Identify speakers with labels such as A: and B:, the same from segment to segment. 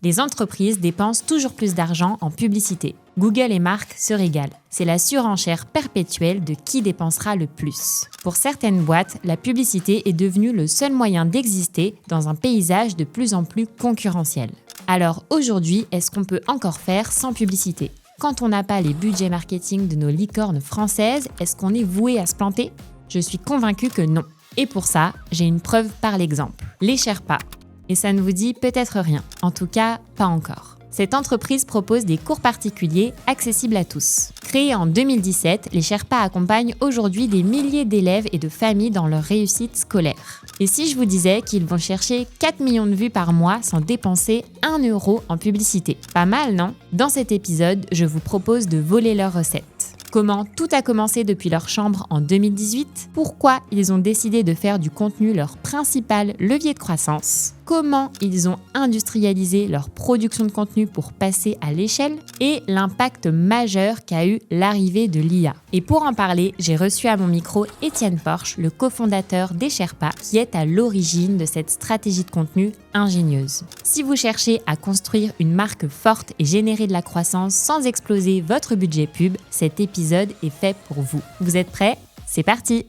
A: Les entreprises dépensent toujours plus d'argent en publicité. Google et marques se régalent. C'est la surenchère perpétuelle de qui dépensera le plus. Pour certaines boîtes, la publicité est devenue le seul moyen d'exister dans un paysage de plus en plus concurrentiel. Alors aujourd'hui, est-ce qu'on peut encore faire sans publicité ? Quand on n'a pas les budgets marketing de nos licornes françaises, est-ce qu'on est voué à se planter ? Je suis convaincue que non. Et pour ça, j'ai une preuve par l'exemple. Les Sherpas. Et ça ne vous dit peut-être rien. En tout cas, pas encore. Cette entreprise propose des cours particuliers accessibles à tous. Créée en 2017, les Sherpas accompagnent aujourd'hui des milliers d'élèves et de familles dans leur réussite scolaire. Et si je vous disais qu'ils vont chercher 4 millions de vues par mois sans dépenser 1 euro en publicité ? Pas mal, non ? Dans cet épisode, je vous propose de voler leur recette. Comment tout a commencé depuis leur chambre en 2018, pourquoi ils ont décidé de faire du contenu leur principal levier de croissance, comment ils ont industrialisé leur production de contenu pour passer à l'échelle et l'impact majeur qu'a eu l'arrivée de l'IA. Et pour en parler, j'ai reçu à mon micro Étienne Porche, le cofondateur des Sherpas, qui est à l'origine de cette stratégie de contenu ingénieuse. Si vous cherchez à construire une marque forte et générer de la croissance sans exploser votre budget pub, cet épisode est fait pour vous. Vous êtes prêts ? C'est parti !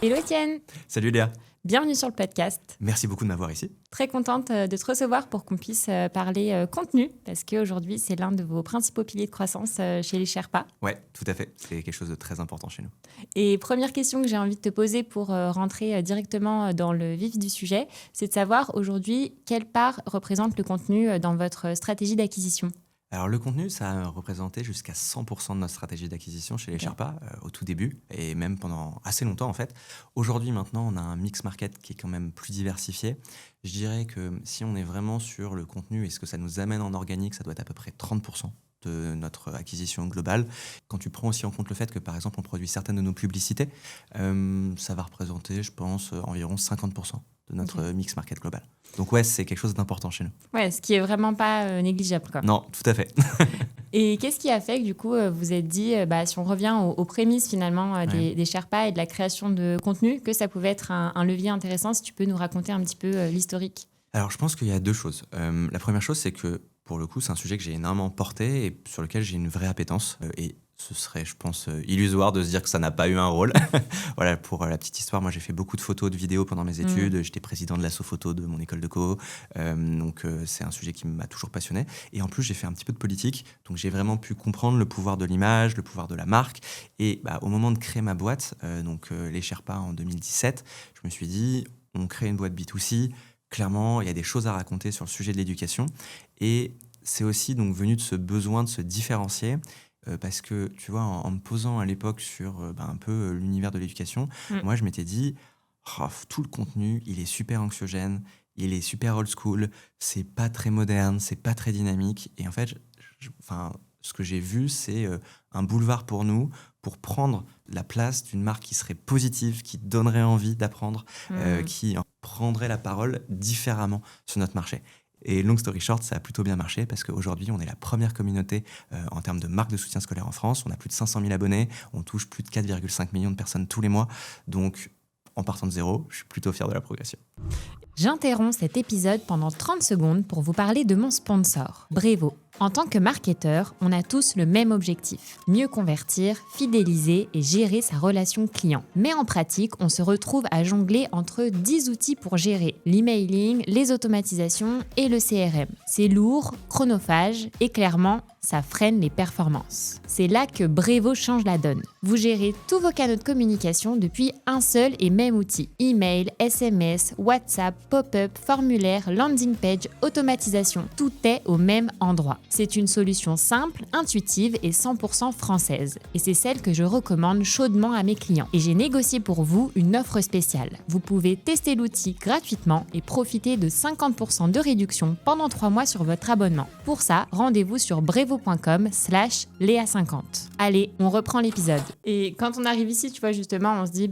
A: Hello Étienne !
B: Salut Léa.
A: Bienvenue sur le podcast.
B: Merci beaucoup de m'avoir ici.
A: Très contente de te recevoir pour qu'on puisse parler contenu, parce qu'aujourd'hui, c'est l'un de vos principaux piliers de croissance chez les Sherpas.
B: Ouais, tout à fait. C'est quelque chose de très important chez nous.
A: Et première question que j'ai envie de te poser pour rentrer directement dans le vif du sujet, c'est de savoir aujourd'hui quelle part représente le contenu dans votre stratégie d'acquisition ?
B: Alors le contenu, ça a représenté jusqu'à 100% de notre stratégie d'acquisition chez les Sherpas au tout début et même pendant assez longtemps en fait. Aujourd'hui maintenant, on a un mix market qui est quand même plus diversifié. Je dirais que si on est vraiment sur le contenu et ce que ça nous amène en organique, ça doit être à peu près 30% de notre acquisition globale. Quand tu prends aussi en compte le fait que par exemple on produit certaines de nos publicités, ça va représenter je pense environ 50% de notre mix market global. Donc ouais, c'est quelque chose d'important chez nous.
A: Ouais, ce qui est vraiment pas négligeable, quoi.
B: Non, tout à fait.
A: Et qu'est-ce qui a fait que du coup vous êtes dit, si on revient aux prémices finalement des Sherpas et de la création de contenu, que ça pouvait être un levier intéressant? Si tu peux nous raconter un petit peu l'historique.
B: Alors je pense qu'il y a deux choses. La première chose, c'est que pour le coup, c'est un sujet que j'ai énormément porté et sur lequel j'ai une vraie appétence. Et ce serait, je pense, illusoire de se dire que ça n'a pas eu un rôle. Voilà, pour la petite histoire, moi j'ai fait beaucoup de photos, de vidéos pendant mes études. J'étais président de l'asso photo de mon école de co. Donc c'est un sujet qui m'a toujours passionné. Et en plus, j'ai fait un petit peu de politique. Donc j'ai vraiment pu comprendre le pouvoir de l'image, le pouvoir de la marque. Et au moment de créer ma boîte, les Sherpas en 2017, je me suis dit, on crée une boîte B2C. Clairement, il y a des choses à raconter sur le sujet de l'éducation. Et c'est aussi donc venu de ce besoin de se différencier. Parce que, tu vois, en me posant à l'époque sur un peu l'univers de l'éducation, moi, je m'étais dit, tout le contenu, il est super anxiogène, il est super old school, c'est pas très moderne, c'est pas très dynamique. Et en fait, ce que j'ai vu, c'est un boulevard pour nous, pour prendre la place d'une marque qui serait positive, qui donnerait envie d'apprendre, qui prendrait la parole différemment sur notre marché. Et long story short, ça a plutôt bien marché parce qu'aujourd'hui, on est la première communauté en termes de marque de soutien scolaire en France. On a plus de 500 000 abonnés, on touche plus de 4,5 millions de personnes tous les mois. Donc, en partant de zéro, je suis plutôt fier de la progression.
A: J'interromps cet épisode pendant 30 secondes pour vous parler de mon sponsor, Brevo. En tant que marketeur, on a tous le même objectif, mieux convertir, fidéliser et gérer sa relation client. Mais en pratique, on se retrouve à jongler entre 10 outils pour gérer l'emailing, les automatisations et le CRM. C'est lourd, chronophage et clairement, ça freine les performances. C'est là que Brevo change la donne. Vous gérez tous vos canaux de communication depuis un seul et même outil. Email, SMS, WhatsApp, pop-up, formulaire, landing page, automatisation. Tout est au même endroit. C'est une solution simple, intuitive et 100% française. Et c'est celle que je recommande chaudement à mes clients. Et j'ai négocié pour vous une offre spéciale. Vous pouvez tester l'outil gratuitement et profiter de 50% de réduction pendant 3 mois sur votre abonnement. Pour ça, rendez-vous sur brevo.com/Léa50. Allez, on reprend l'épisode. Et quand on arrive ici, tu vois, justement, on se dit,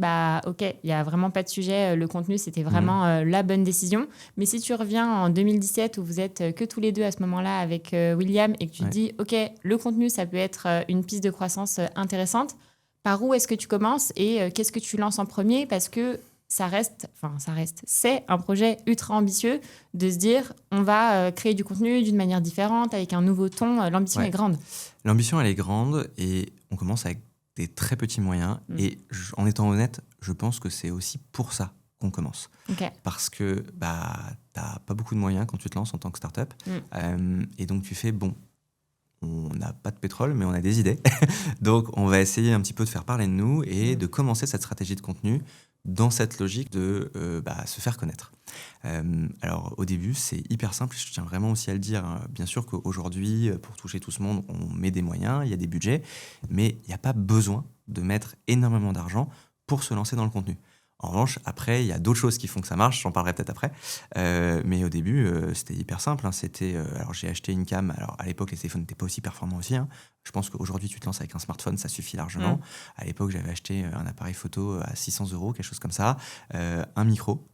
A: ok, il n'y a vraiment pas de sujet, le contenu, c'était vraiment la bonne décision. Mais si tu reviens en 2017, où vous êtes que tous les deux à ce moment-là avec William, et que tu te dis, ok, le contenu, ça peut être une piste de croissance intéressante, par où est-ce que tu commences et qu'est-ce que tu lances en premier? Parce que c'est un projet ultra ambitieux de se dire on va créer du contenu d'une manière différente, avec un nouveau ton. L'ambition est grande.
B: L'ambition, elle est grande et on commence avec des très petits moyens. Et en étant honnête, je pense que c'est aussi pour ça qu'on commence. Parce que t'as pas beaucoup de moyens quand tu te lances en tant que start-up. Et donc tu fais, on n'a pas de pétrole, mais on a des idées. Donc on va essayer un petit peu de faire parler de nous et de commencer cette stratégie de contenu dans cette logique de se faire connaître. Alors au début, c'est hyper simple, je tiens vraiment aussi à le dire. Bien sûr qu'aujourd'hui, pour toucher tout ce monde, on met des moyens, il y a des budgets, mais il n'y a pas besoin de mettre énormément d'argent pour se lancer dans le contenu. En revanche, après, il y a d'autres choses qui font que ça marche, j'en parlerai peut-être après. Mais au début, c'était hyper simple. Alors j'ai acheté une cam. Alors à l'époque, les téléphones n'étaient pas aussi performants aussi. Je pense qu'aujourd'hui, tu te lances avec un smartphone, ça suffit largement. À l'époque, j'avais acheté un appareil photo à 600 €, quelque chose comme ça, un micro,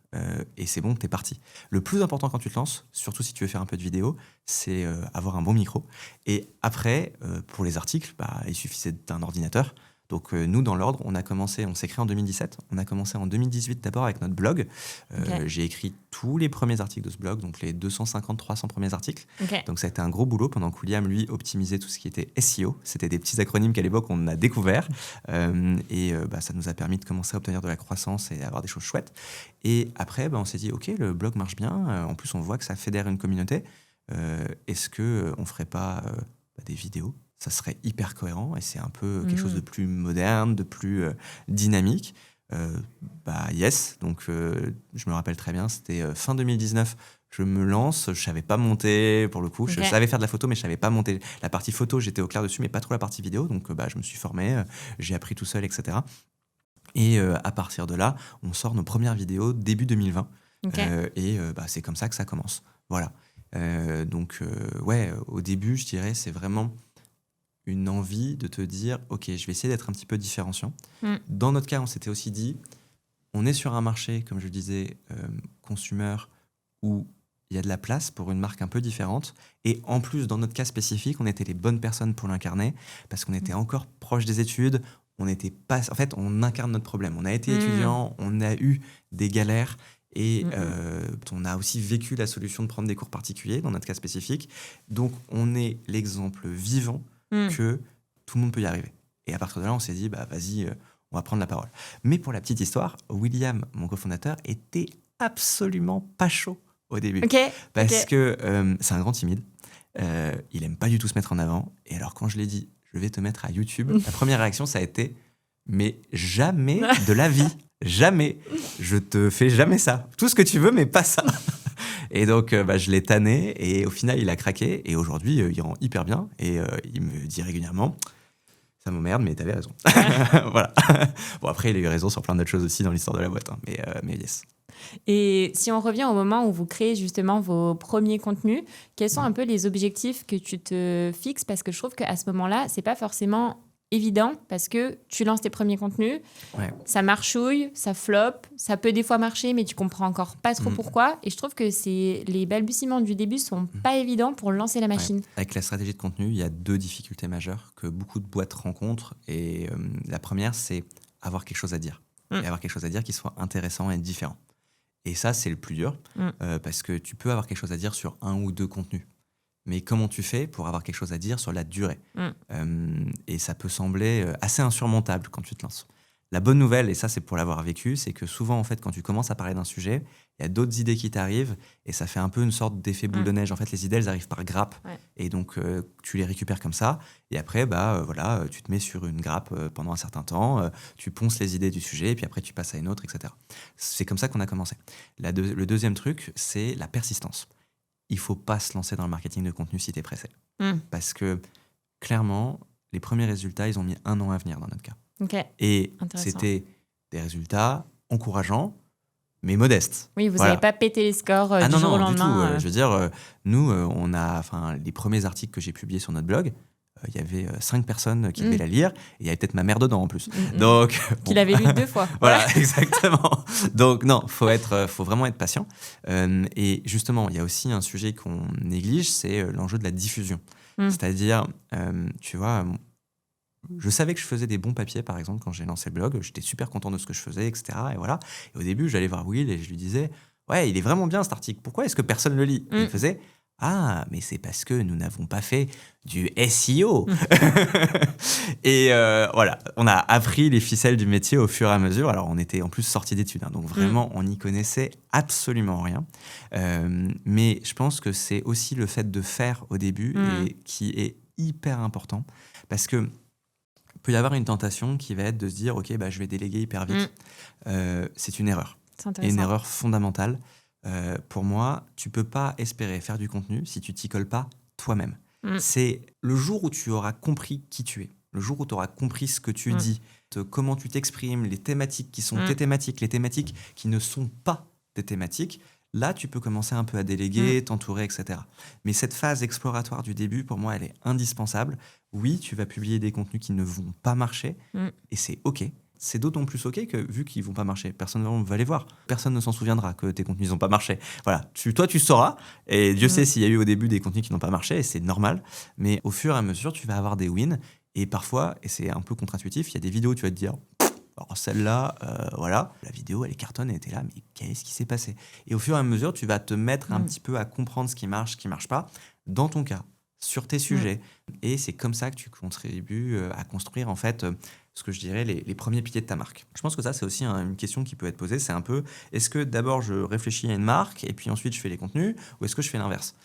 B: et c'est bon, t'es parti. Le plus important quand tu te lances, surtout si tu veux faire un peu de vidéo, c'est avoir un bon micro. Et après, pour les articles, il suffisait d'un ordinateur. Donc nous, dans l'ordre, on s'est créé en 2017. On a commencé en 2018 d'abord avec notre blog. J'ai écrit tous les premiers articles de ce blog, donc les 250-300 premiers articles. Donc ça a été un gros boulot pendant que William, lui, optimisait tout ce qui était SEO. C'était des petits acronymes qu'à l'époque, on a découvert. Ça nous a permis de commencer à obtenir de la croissance et d'avoir des choses chouettes. Et après, on s'est dit, OK, le blog marche bien. En plus, on voit que ça fédère une communauté. Est-ce qu'on ne ferait pas des vidéos ? Ça serait hyper cohérent et c'est un peu quelque chose de plus moderne, de plus dynamique. Yes, donc je me rappelle très bien, c'était fin 2019, je me lance, je savais pas monter pour le coup, je savais faire de la photo mais je savais pas monter. La partie photo, j'étais au clair dessus mais pas trop la partie vidéo, donc je me suis formé, j'ai appris tout seul, etc. Et à partir de là, on sort nos premières vidéos début 2020 c'est comme ça que ça commence. Voilà. Au début, je dirais, c'est vraiment une envie de te dire, OK, je vais essayer d'être un petit peu différenciant. Dans notre cas, on s'était aussi dit, on est sur un marché, comme je le disais, consumer, où il y a de la place pour une marque un peu différente. Et en plus, dans notre cas spécifique, on était les bonnes personnes pour l'incarner, parce qu'on était encore proche des études. On incarne notre problème. On a été étudiant, on a eu des galères, et on a aussi vécu la solution de prendre des cours particuliers, dans notre cas spécifique. Donc, on est l'exemple vivant que tout le monde peut y arriver. Et à partir de là, on s'est dit, vas-y, on va prendre la parole. Mais pour la petite histoire, William, mon cofondateur, était absolument pas chaud au début. Parce que c'est un grand timide. Il aime pas du tout se mettre en avant. Et alors, quand je l'ai dit, je vais te mettre à YouTube, la première réaction, ça a été, mais jamais de la vie, jamais, je te fais jamais ça. Tout ce que tu veux, mais pas ça. Et donc, je l'ai tanné et au final, il a craqué. Et aujourd'hui, il rend hyper bien. Et il me dit régulièrement, ça m'emmerde, mais t'avais raison. Voilà. Bon, après, il a eu raison sur plein d'autres choses aussi dans l'histoire de la boîte. Mais yes.
A: Et si on revient au moment où vous créez justement vos premiers contenus, quels sont un peu les objectifs que tu te fixes ? Parce que je trouve qu'à ce moment-là, c'est pas forcément évident parce que tu lances tes premiers contenus, ça marchouille, ça floppe, ça peut des fois marcher, mais tu comprends encore pas trop pourquoi. Et je trouve que les balbutiements du début sont pas évidents pour lancer la machine.
B: Avec la stratégie de contenu, il y a 2 difficultés majeures que beaucoup de boîtes rencontrent. Et la première, c'est avoir quelque chose à dire. Et avoir quelque chose à dire qui soit intéressant et différent. Et ça, c'est le plus dur parce que tu peux avoir quelque chose à dire sur 1 ou 2 contenus. Mais comment tu fais pour avoir quelque chose à dire sur la durée ? Et ça peut sembler assez insurmontable quand tu te lances. La bonne nouvelle, et ça c'est pour l'avoir vécu, c'est que souvent en fait quand tu commences à parler d'un sujet, il y a d'autres idées qui t'arrivent et ça fait un peu une sorte d'effet boule de neige. En fait les idées elles arrivent par grappes et donc tu les récupères comme ça et après tu te mets sur une grappe pendant un certain temps, tu ponces les idées du sujet et puis après tu passes à une autre, etc. C'est comme ça qu'on a commencé. Le deuxième truc, c'est la persistance. Il faut pas se lancer dans le marketing de contenu si tu es pressé. Parce que, clairement, les premiers résultats, ils ont mis 1 an à venir dans notre cas. Et c'était des résultats encourageants, mais modestes.
A: Oui, vous n'avez pas pété les scores du jour au lendemain.
B: Du tout. Je veux dire, nous, on a, les premiers articles que j'ai publiés sur notre blog, il y avait 5 personnes qui devaient la lire, et il y avait peut-être ma mère dedans en plus. Donc,
A: qu'il avait lu 2 fois.
B: Voilà, exactement. Donc non, faut vraiment être patient. Et justement, il y a aussi un sujet qu'on néglige, c'est l'enjeu de la diffusion. C'est-à-dire, tu vois, je savais que je faisais des bons papiers, par exemple, quand j'ai lancé le blog. J'étais super content de ce que je faisais, etc. Et voilà. Et au début, j'allais voir Will et je lui disais, ouais, il est vraiment bien cet article. Pourquoi est-ce que personne le lit? Et il faisait, ah, mais c'est parce que nous n'avons pas fait du SEO. Et voilà, on a appris les ficelles du métier au fur et à mesure. Alors, on était en plus sortis d'études, hein, donc vraiment, on n'y connaissait absolument rien. Mais je pense que c'est aussi le fait de faire au début et qui est hyper important parce que peut y avoir une tentation qui va être de se dire, ok, bah, je vais déléguer hyper vite. C'est une erreur. Et une erreur fondamentale. Pour moi, tu peux pas espérer faire du contenu si tu t'y colles pas toi-même. C'est le jour où tu auras compris qui tu es, le jour où tu auras compris ce que tu dis, comment tu t'exprimes, les thématiques qui sont tes thématiques, les thématiques qui ne sont pas tes thématiques, là, tu peux commencer un peu à déléguer, t'entourer, etc. Mais cette phase exploratoire du début, pour moi, elle est indispensable. Oui, tu vas publier des contenus qui ne vont pas marcher, et c'est OK. C'est d'autant plus OK que, vu qu'ils vont pas marcher, personne ne va les voir. Personne ne s'en souviendra que tes contenus n'ont pas marché. Voilà, toi, tu sauras. Et Dieu sait s'il y a eu au début des contenus qui n'ont pas marché, et c'est normal. Mais au fur et à mesure, tu vas avoir des wins. Et parfois, et c'est un peu contre-intuitif, il y a des vidéos où tu vas te dire, alors celle-là, voilà, la vidéo, elle est cartonne, elle était là, mais qu'est-ce qui s'est passé? Et au fur et à mesure, tu vas te mettre un petit peu à comprendre ce qui marche pas, dans ton cas, sur tes sujets. Et c'est comme ça que tu contribues à construire, en fait, ce que je dirais, les premiers piliers de ta marque. Je pense que ça, c'est aussi une question qui peut être posée. C'est un peu, est-ce que d'abord, je réfléchis à une marque, et puis ensuite, je fais les contenus, ou est-ce que je fais l'inverse?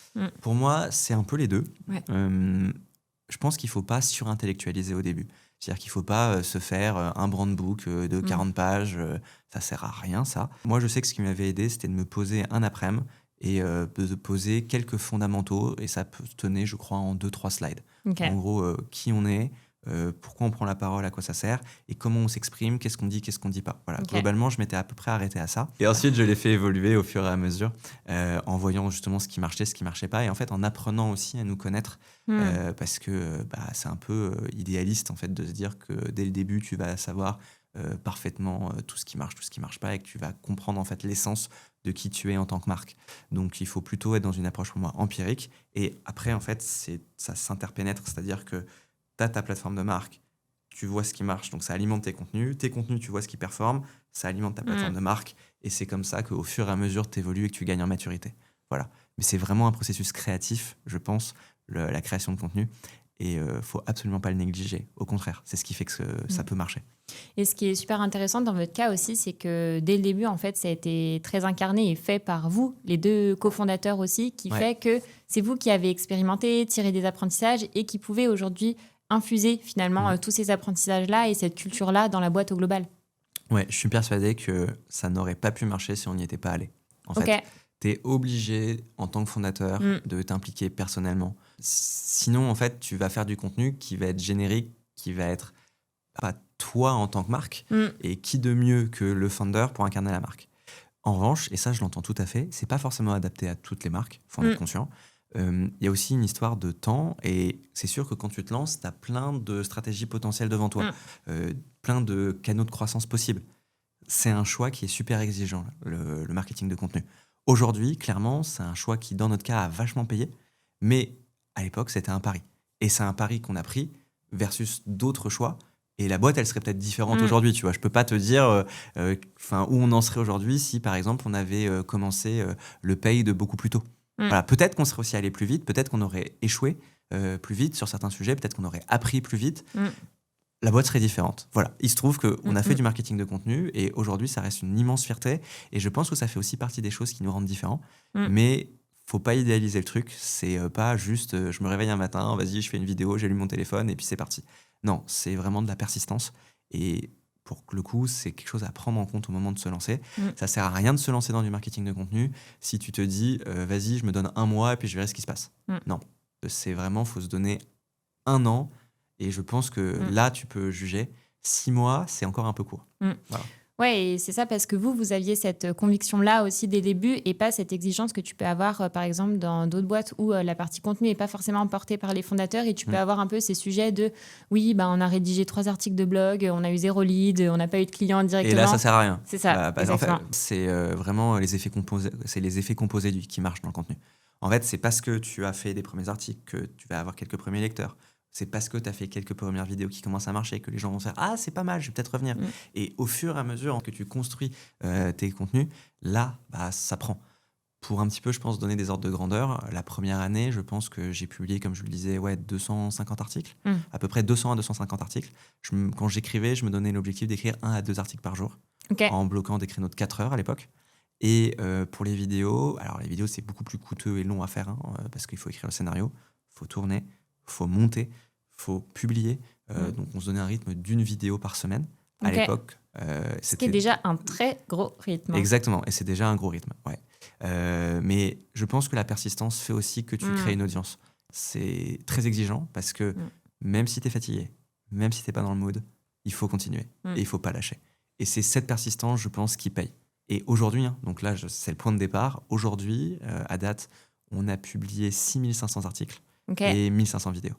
B: Pour moi, c'est un peu les deux.
A: Ouais.
B: Je pense qu'il ne faut pas surintellectualiser au début. C'est-à-dire qu'il ne faut pas se faire un brand book de 40 pages. Ça ne sert à rien, ça. Moi, je sais que ce qui m'avait aidé, c'était de me poser un après-midi et de poser quelques fondamentaux. Et ça tenait, je crois, en 2-3 slides.
A: Okay.
B: En gros, qui on est, pourquoi on prend la parole, à quoi ça sert, et comment on s'exprime, qu'est-ce qu'on dit, qu'est-ce qu'on dit pas. Voilà. Okay. Globalement, je m'étais à peu près arrêté à ça. Et ensuite, je l'ai fait évoluer au fur et à mesure, en voyant justement ce qui marchait pas, et en fait, en apprenant aussi à nous connaître, parce que c'est un peu idéaliste, en fait, de se dire que dès le début, tu vas savoir parfaitement tout ce qui marche pas, et que tu vas comprendre, en fait, l'essence de qui tu es en tant que marque. Donc, il faut plutôt être dans une approche, pour moi, empirique. Et après, en fait, ça s'interpénètre, c'est-à-dire que tu as ta plateforme de marque, tu vois ce qui marche, donc ça alimente tes contenus, tu vois ce qui performe, ça alimente ta plateforme de marque, et c'est comme ça qu'au fur et à mesure, tu évolues et que tu gagnes en maturité. Voilà. Mais c'est vraiment un processus créatif, je pense, la création de contenu, et faut absolument pas le négliger. Au contraire, c'est ce qui fait que ça peut marcher.
A: Et ce qui est super intéressant dans votre cas aussi, c'est que dès le début, en fait, ça a été très incarné et fait par vous, les deux cofondateurs aussi, qui fait que c'est vous qui avez expérimenté, tiré des apprentissages et qui pouvez aujourd'hui infuser finalement tous ces apprentissages-là et cette culture-là dans la boîte au global.
B: Ouais, je suis persuadé que ça n'aurait pas pu marcher si on n'y était pas allé. En fait, tu es obligé, en tant que fondateur, de t'impliquer personnellement. Sinon, en fait, tu vas faire du contenu qui va être générique, qui va être pas toi en tant que marque, et qui de mieux que le founder pour incarner la marque. En revanche, et ça je l'entends tout à fait, c'est pas forcément adapté à toutes les marques, faut en être conscient. Y a aussi une histoire de temps, et c'est sûr que quand tu te lances, tu as plein de stratégies potentielles devant toi, plein de canaux de croissance possibles. C'est un choix qui est super exigeant, le marketing de contenu. Aujourd'hui, clairement, c'est un choix qui, dans notre cas, a vachement payé, mais à l'époque, c'était un pari. Et c'est un pari qu'on a pris versus d'autres choix. Et la boîte, elle serait peut-être différente aujourd'hui, tu vois. Je peux pas te dire où on en serait aujourd'hui si, par exemple, on avait commencé le paid beaucoup plus tôt. Voilà, peut-être qu'on serait aussi allé plus vite, peut-être qu'on aurait échoué plus vite sur certains sujets, peut-être qu'on aurait appris plus vite. La boîte serait différente. Voilà. Il se trouve qu'on a fait du marketing de contenu, et aujourd'hui, ça reste une immense fierté. Et je pense que ça fait aussi partie des choses qui nous rendent différents. Mais faut pas idéaliser le truc. C'est pas juste je me réveille un matin, vas-y, je fais une vidéo, j'allume mon téléphone et puis c'est parti. Non, c'est vraiment de la persistance. Et pour le coup, c'est quelque chose à prendre en compte au moment de se lancer. Ça sert à rien de se lancer dans du marketing de contenu si tu te dis vas-y, je me donne 1 mois et puis je verrai ce qui se passe. Non, c'est vraiment, faut se donner 1 an. Et je pense que là, tu peux juger. 6 mois, c'est encore un peu court. Voilà.
A: Ouais, et c'est ça parce que vous aviez cette conviction-là aussi dès le début et pas cette exigence que tu peux avoir, par exemple, dans d'autres boîtes où la partie contenu n'est pas forcément portée par les fondateurs et tu peux avoir un peu ces sujets de oui, on a rédigé 3 articles de blog, on a eu 0 lead, on n'a pas eu de clients directement.
B: Et là, ça sert à rien.
A: C'est ça.
B: En fait, c'est vraiment les effets composés, c'est les effets composés qui marchent dans le contenu. En fait, c'est parce que tu as fait des premiers articles que tu vas avoir quelques premiers lecteurs. C'est parce que tu as fait quelques premières vidéos qui commencent à marcher que les gens vont se dire « Ah, c'est pas mal, je vais peut-être revenir. » Et au fur et à mesure que tu construis tes contenus, là, ça prend. Pour un petit peu, je pense, donner des ordres de grandeur, la première année, je pense que j'ai publié, comme je le disais, 250 articles, à peu près 200 à 250 articles. Quand j'écrivais, je me donnais l'objectif d'écrire 1 à 2 articles par jour, en bloquant des créneaux de 4 heures à l'époque. Et pour les vidéos, alors les vidéos, c'est beaucoup plus coûteux et long à faire, parce qu'il faut écrire le scénario, il faut tourner, il faut monter, il faut publier. Donc on se donnait un rythme d'une vidéo par semaine. À l'époque,
A: ce qui est déjà un très gros rythme.
B: Exactement, et c'est déjà un gros rythme, ouais. Mais je pense que la persistance fait aussi que tu crées une audience. C'est très exigeant parce que même si tu es fatigué, même si tu n'es pas dans le mood, il faut continuer et il ne faut pas lâcher. Et c'est cette persistance, je pense, qui paye. Et aujourd'hui, donc là, c'est le point de départ. Aujourd'hui, à date, on a publié 6500 articles et 1500 vidéos.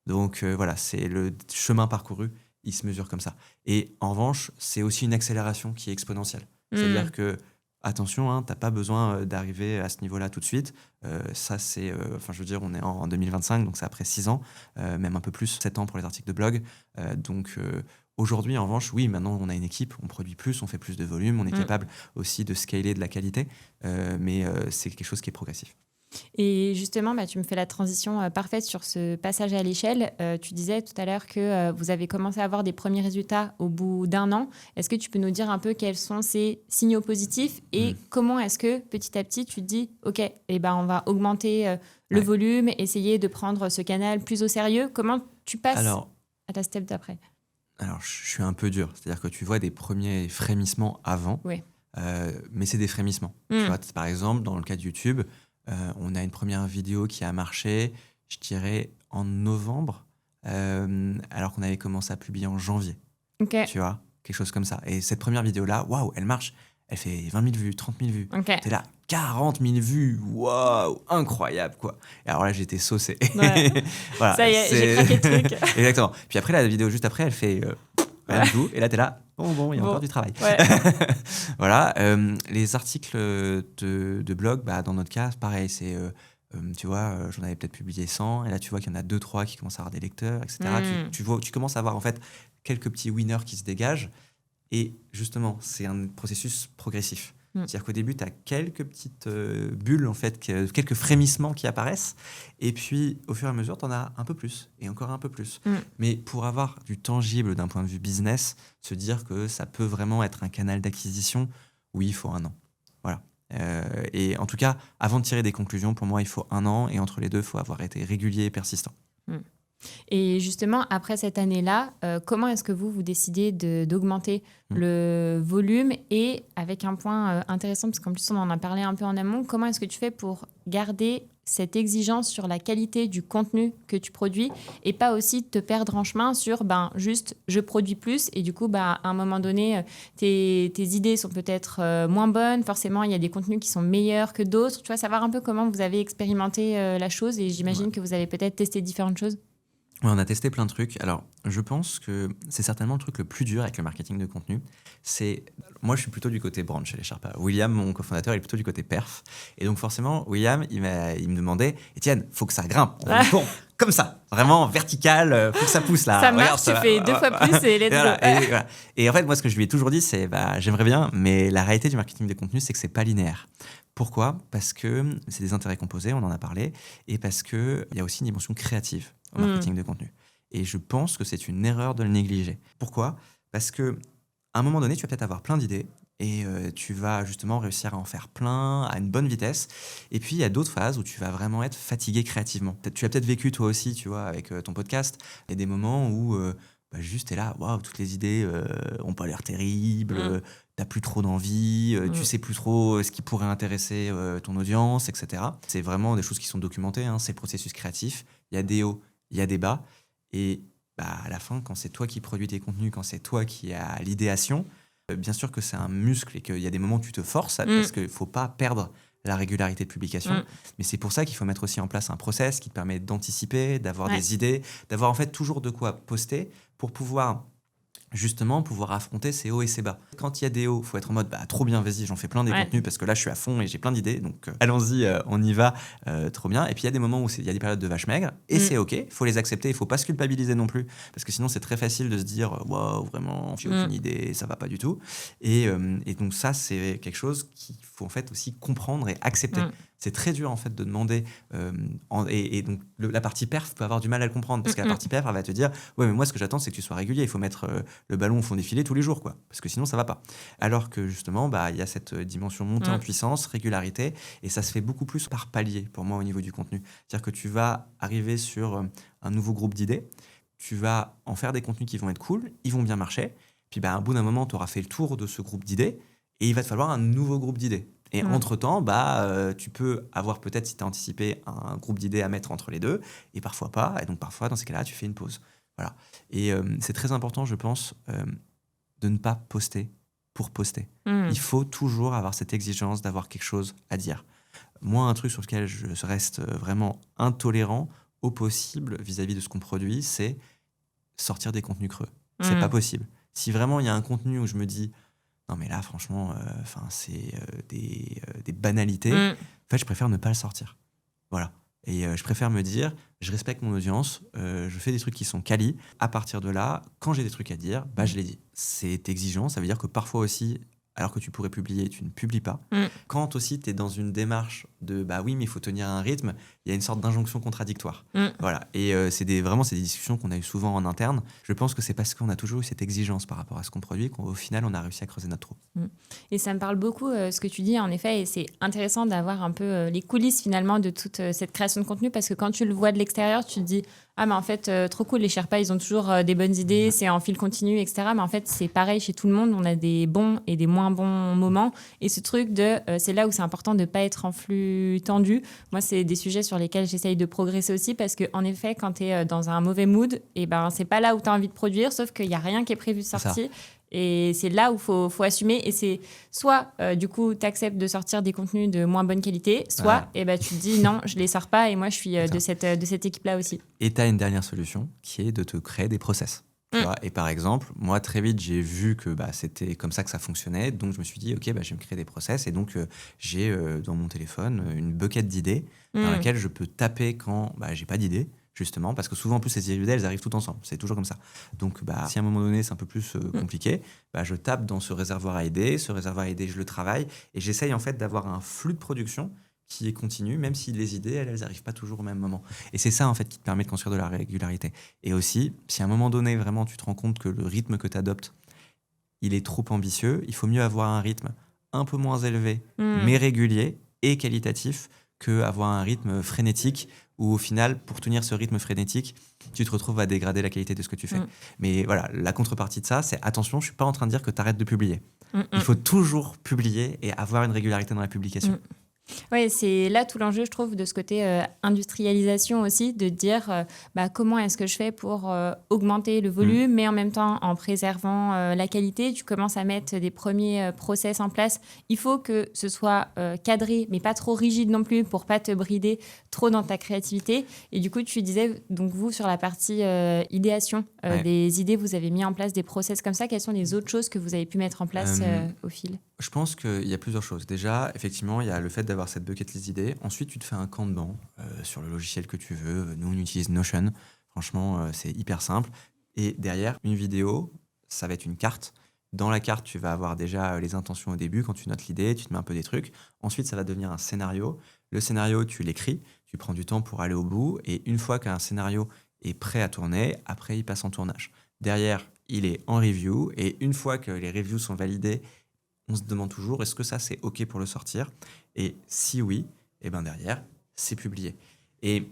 B: Donc voilà, c'est le chemin parcouru, il se mesure comme ça. Et en revanche, c'est aussi une accélération qui est exponentielle. C'est-à-dire que attention, t'as pas besoin d'arriver à ce niveau-là tout de suite. Ça, c'est... je veux dire, on est en 2025, donc c'est après 6 ans, même un peu plus, 7 ans pour les articles de blog. Aujourd'hui, en revanche, oui, maintenant, on a une équipe, on produit plus, on fait plus de volume, on est capable aussi de scaler de la qualité, mais c'est quelque chose qui est progressif.
A: Et justement, tu me fais la transition parfaite sur ce passage à l'échelle. Tu disais tout à l'heure que vous avez commencé à avoir des premiers résultats au bout d'1 an. Est-ce que tu peux nous dire un peu quels sont ces signaux positifs et comment est-ce que petit à petit tu te dis « Ok, on va augmenter le volume, essayer de prendre ce canal plus au sérieux ». Comment tu passes à ta step d'après ?
B: Alors, je suis un peu dur. C'est-à-dire que tu vois des premiers frémissements avant, mais c'est des frémissements. Tu vois, par exemple, dans le cas de YouTube, on a une première vidéo qui a marché, je dirais, en novembre, alors qu'on avait commencé à publier en janvier. Tu vois, quelque chose comme ça. Et cette première vidéo-là, waouh, elle marche. Elle fait 20 000 vues, 30 000 vues. T'es là, 40 000 vues, waouh, incroyable, quoi. Et alors là, j'étais saucé.
A: Voilà, ça y est, j'ai craqué le truc.
B: Exactement. Puis après, la vidéo juste après, elle fait rien du tout. Et là, t'es là, bon, il y a encore du travail. Voilà. Les articles de blog, dans notre cas, pareil, c'est... tu vois, j'en avais peut-être publié 100, et là, tu vois qu'il y en a 2-3 qui commencent à avoir des lecteurs, etc. Tu commences à avoir, en fait, quelques petits winners qui se dégagent. Et justement, c'est un processus progressif. C'est-à-dire qu'au début, tu as quelques petites bulles, en fait, quelques frémissements qui apparaissent. Et puis, au fur et à mesure, tu en as un peu plus et encore un peu plus. Mais pour avoir du tangible d'un point de vue business, se dire que ça peut vraiment être un canal d'acquisition, oui, il faut 1 an. Voilà. Et en tout cas, avant de tirer des conclusions, pour moi, il faut 1 an. Et entre les deux, il faut avoir été régulier et persistant.
A: Et justement, après cette année-là, comment est-ce que vous décidez d'augmenter le volume? Et avec un point intéressant, parce qu'en plus on en a parlé un peu en amont, comment est-ce que tu fais pour garder cette exigence sur la qualité du contenu que tu produis et pas aussi te perdre en chemin sur juste je produis plus et du coup à un moment donné tes idées sont peut-être moins bonnes, forcément il y a des contenus qui sont meilleurs que d'autres, tu vois, savoir un peu comment vous avez expérimenté la chose et j'imagine que vous avez peut-être testé différentes choses.
B: Ouais, on a testé plein de trucs. Alors, je pense que c'est certainement le truc le plus dur avec le marketing de contenu. Moi, je suis plutôt du côté brand chez les Sherpas. William, mon cofondateur, il est plutôt du côté perf. Et donc, forcément, William, il me demandait « Étienne, faut que ça grimpe. On tourne comme ça, vraiment vertical, faut que ça pousse là. »
A: Ça marche, tu fais 2 fois plus et let's go.
B: Et en fait, moi, ce que je lui ai toujours dit, c'est j'aimerais bien, mais la réalité du marketing de contenu, c'est que c'est pas linéaire. Pourquoi ? Parce que c'est des intérêts composés, on en a parlé, et parce qu'il y a aussi une dimension créative au marketing de contenu. Et je pense que c'est une erreur de le négliger. Pourquoi ? Parce qu'à un moment donné, tu vas peut-être avoir plein d'idées, et tu vas justement réussir à en faire plein, à une bonne vitesse. Et puis, il y a d'autres phases où tu vas vraiment être fatigué créativement. Tu as peut-être vécu toi aussi, tu vois, avec ton podcast, il y a des moments où juste t'es là, waouh, toutes les idées ont pas l'air terribles, t'as plus trop d'envie, tu sais plus trop ce qui pourrait intéresser ton audience, etc. C'est vraiment des choses qui sont documentées, c'est le processus créatif. Il y a des hauts, il y a des bas. Et à la fin, quand c'est toi qui produis tes contenus, quand c'est toi qui as l'idéation, bien sûr que c'est un muscle et qu'il y a des moments où tu te forces parce qu'il ne faut pas perdre la régularité de publication. Mais c'est pour ça qu'il faut mettre aussi en place un process qui te permet d'anticiper, d'avoir des idées, d'avoir en fait toujours de quoi poster pour pouvoir justement pouvoir affronter ces hauts et ces bas. Quand il y a des hauts, il faut être en mode trop bien, vas-y, j'en fais plein des contenus parce que là je suis à fond et j'ai plein d'idées, donc allons-y, on y va, trop bien. Et puis il y a des moments où il y a des périodes de vache maigre et c'est ok, il faut les accepter, il faut pas se culpabiliser non plus parce que sinon c'est très facile de se dire waouh, vraiment, j'ai aucune idée, ça va pas du tout. Et donc ça c'est quelque chose qu'il faut en fait aussi comprendre et accepter. C'est très dur en fait de demander et donc la partie perf peut avoir du mal à le comprendre parce que la partie perf elle va te dire ouais mais moi ce que j'attends c'est que tu sois régulier, il faut mettre le ballon au fond des filets tous les jours quoi, parce que sinon ça va pas. Alors que justement il y a cette dimension montée en puissance, régularité, et ça se fait beaucoup plus par palier pour moi au niveau du contenu. C'est-à-dire que tu vas arriver sur un nouveau groupe d'idées, tu vas en faire des contenus qui vont être cool, ils vont bien marcher, puis à un bout d'un moment tu auras fait le tour de ce groupe d'idées et il va te falloir un nouveau groupe d'idées. Et entre-temps, tu peux avoir peut-être, si tu as anticipé, un groupe d'idées à mettre entre les deux, et parfois pas. Et donc parfois, dans ces cas-là, tu fais une pause. Voilà. Et c'est très important, je pense, de ne pas poster pour poster. Il faut toujours avoir cette exigence d'avoir quelque chose à dire. Moi, un truc sur lequel je reste vraiment intolérant au possible vis-à-vis de ce qu'on produit, c'est sortir des contenus creux. C'est pas possible. Si vraiment il y a un contenu où je me dis non mais là franchement c'est des banalités, en fait je préfère ne pas le sortir, voilà. Et je préfère me dire je respecte mon audience, je fais des trucs qui sont quali, à partir de là quand j'ai des trucs à dire je les dis. C'est exigeant, ça veut dire que parfois aussi alors que tu pourrais publier, tu ne publies pas. Quand aussi tu es dans une démarche de oui mais il faut tenir un rythme, il y a une sorte d'injonction contradictoire. Voilà. Et c'est des discussions qu'on a eues souvent en interne. Je pense que c'est parce qu'on a toujours eu cette exigence par rapport à ce qu'on produit qu'au final on a réussi à creuser notre trou.
A: Et ça me parle beaucoup ce que tu dis en effet, et c'est intéressant d'avoir un peu les coulisses finalement de toute cette création de contenu, parce que quand tu le vois de l'extérieur, tu te dis ah mais en fait trop cool, les Sherpas ils ont toujours des bonnes idées, c'est en fil continu etc. Mais en fait c'est pareil chez tout le monde, on a des bons et des moins bons moments, et ce truc de c'est là où c'est important de pas être en flux tendu. Moi c'est des sujets sur lesquels j'essaye de progresser aussi, parce que en effet quand tu es dans un mauvais mood, et c'est pas là où tu as envie de produire, sauf qu'il y a rien qui est prévu de sortie. Et c'est là où il faut assumer. Et c'est soit, du coup, tu acceptes de sortir des contenus de moins bonne qualité, soit tu te dis non, je ne les sors pas et moi, je suis de cette équipe-là aussi.
B: Et tu as une dernière solution qui est de te créer des process. Tu vois. Et par exemple, moi, très vite, j'ai vu que c'était comme ça que ça fonctionnait. Donc, je me suis dit, OK, je vais me créer des process. Et donc, j'ai dans mon téléphone une bucket d'idées dans laquelle je peux taper quand j'ai pas d'idées. Justement, parce que souvent, en plus, ces idées, elles arrivent toutes ensemble. C'est toujours comme ça. Donc, si à un moment donné, c'est un peu plus compliqué, je tape dans ce réservoir à idées. Ce réservoir à idées, je le travaille. Et j'essaye, en fait, d'avoir un flux de production qui est continu, même si les idées, elles n'arrivent pas toujours au même moment. Et c'est ça, en fait, qui te permet de construire de la régularité. Et aussi, si à un moment donné, vraiment, tu te rends compte que le rythme que tu adoptes, il est trop ambitieux, il faut mieux avoir un rythme un peu moins élevé, mais régulier et qualitatif, qu'avoir un rythme frénétique où au final, pour tenir ce rythme frénétique, tu te retrouves à dégrader la qualité de ce que tu fais. Mais voilà, la contrepartie de ça, c'est attention, je ne suis pas en train de dire que tu arrêtes de publier. Il faut toujours publier et avoir une régularité dans la publication.
A: Oui, c'est là tout l'enjeu, je trouve, de ce côté industrialisation aussi, de dire comment est-ce que je fais pour augmenter le volume, mais en même temps en préservant la qualité. Tu commences à mettre des premiers process en place. Il faut que ce soit cadré, mais pas trop rigide non plus, pour pas te brider trop dans ta créativité. Et du coup, tu disais, donc vous, sur la partie idéation des idées, vous avez mis en place des process comme ça. Quelles sont les autres choses que vous avez pu mettre en place au fil ?
B: Je pense qu'il y a plusieurs choses. Déjà, effectivement, il y a le fait d'avoir cette bucket list d'idées. Ensuite, tu te fais un Kanban sur le logiciel que tu veux. Nous, on utilise Notion. Franchement, c'est hyper simple. Et derrière, une vidéo, ça va être une carte. Dans la carte, tu vas avoir déjà les intentions au début. Quand tu notes l'idée, tu te mets un peu des trucs. Ensuite, ça va devenir un scénario. Le scénario, tu l'écris. Tu prends du temps pour aller au bout. Et une fois qu'un scénario est prêt à tourner, après, il passe en tournage. Derrière, il est en review. Et une fois que les reviews sont validées, on se demande toujours, est-ce que ça, c'est OK pour le sortir ? Et si oui, derrière, c'est publié. Et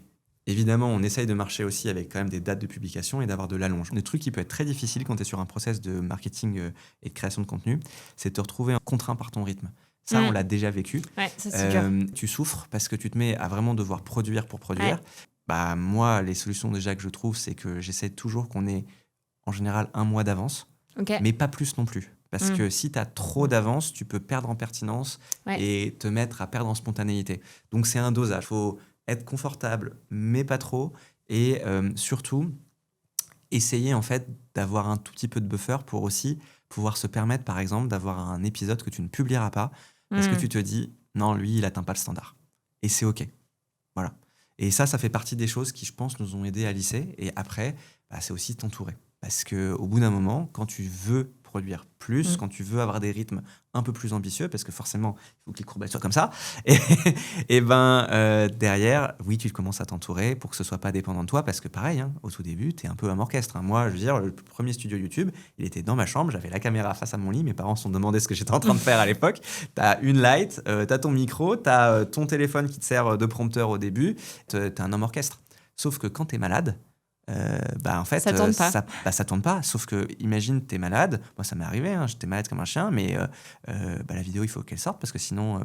B: évidemment, on essaye de marcher aussi avec quand même des dates de publication et d'avoir de l'allonge. Le truc qui peut être très difficile quand tu es sur un process de marketing et de création de contenu, c'est de te retrouver contraint par ton rythme. Ça, on l'a déjà vécu.
A: Ouais, ça, c'est dur.
B: Tu souffres parce que tu te mets à vraiment devoir produire pour produire. Ouais. Moi, les solutions déjà que je trouve, c'est que j'essaie toujours qu'on ait en général 1 mois d'avance, mais pas plus non plus. Parce que si tu as trop d'avance, tu peux perdre en pertinence et te mettre à perdre en spontanéité. Donc, c'est un dosage. Il faut être confortable, mais pas trop. Et surtout, essayer en fait d'avoir un tout petit peu de buffer pour aussi pouvoir se permettre, par exemple, d'avoir un épisode que tu ne publieras pas parce que tu te dis non, lui, il n'atteint pas le standard. Et c'est OK. Voilà. Et ça fait partie des choses qui, je pense, nous ont aidés à lisser. Et après, c'est aussi t'entourer. Parce qu'au bout d'un moment, quand tu veux produire plus, quand tu veux avoir des rythmes un peu plus ambitieux, parce que forcément, il faut que les courbettes soient comme ça, et derrière, oui, tu commences à t'entourer pour que ce soit pas dépendant de toi, parce que pareil, au tout début, tu es un peu un orchestre. Moi, je veux dire, le premier studio YouTube, il était dans ma chambre, j'avais la caméra face à mon lit, mes parents se sont demandé ce que j'étais en train de faire à l'époque. T'as une light, t'as ton micro, t'as ton téléphone qui te sert de prompteur au début, t'es un homme orchestre. Sauf que quand t'es malade, en fait,
A: ça tourne pas.
B: Ça tourne pas. Sauf que, imagine, t'es malade. Moi, ça m'est arrivé, j'étais malade comme un chien, mais la vidéo, il faut qu'elle sorte parce que sinon,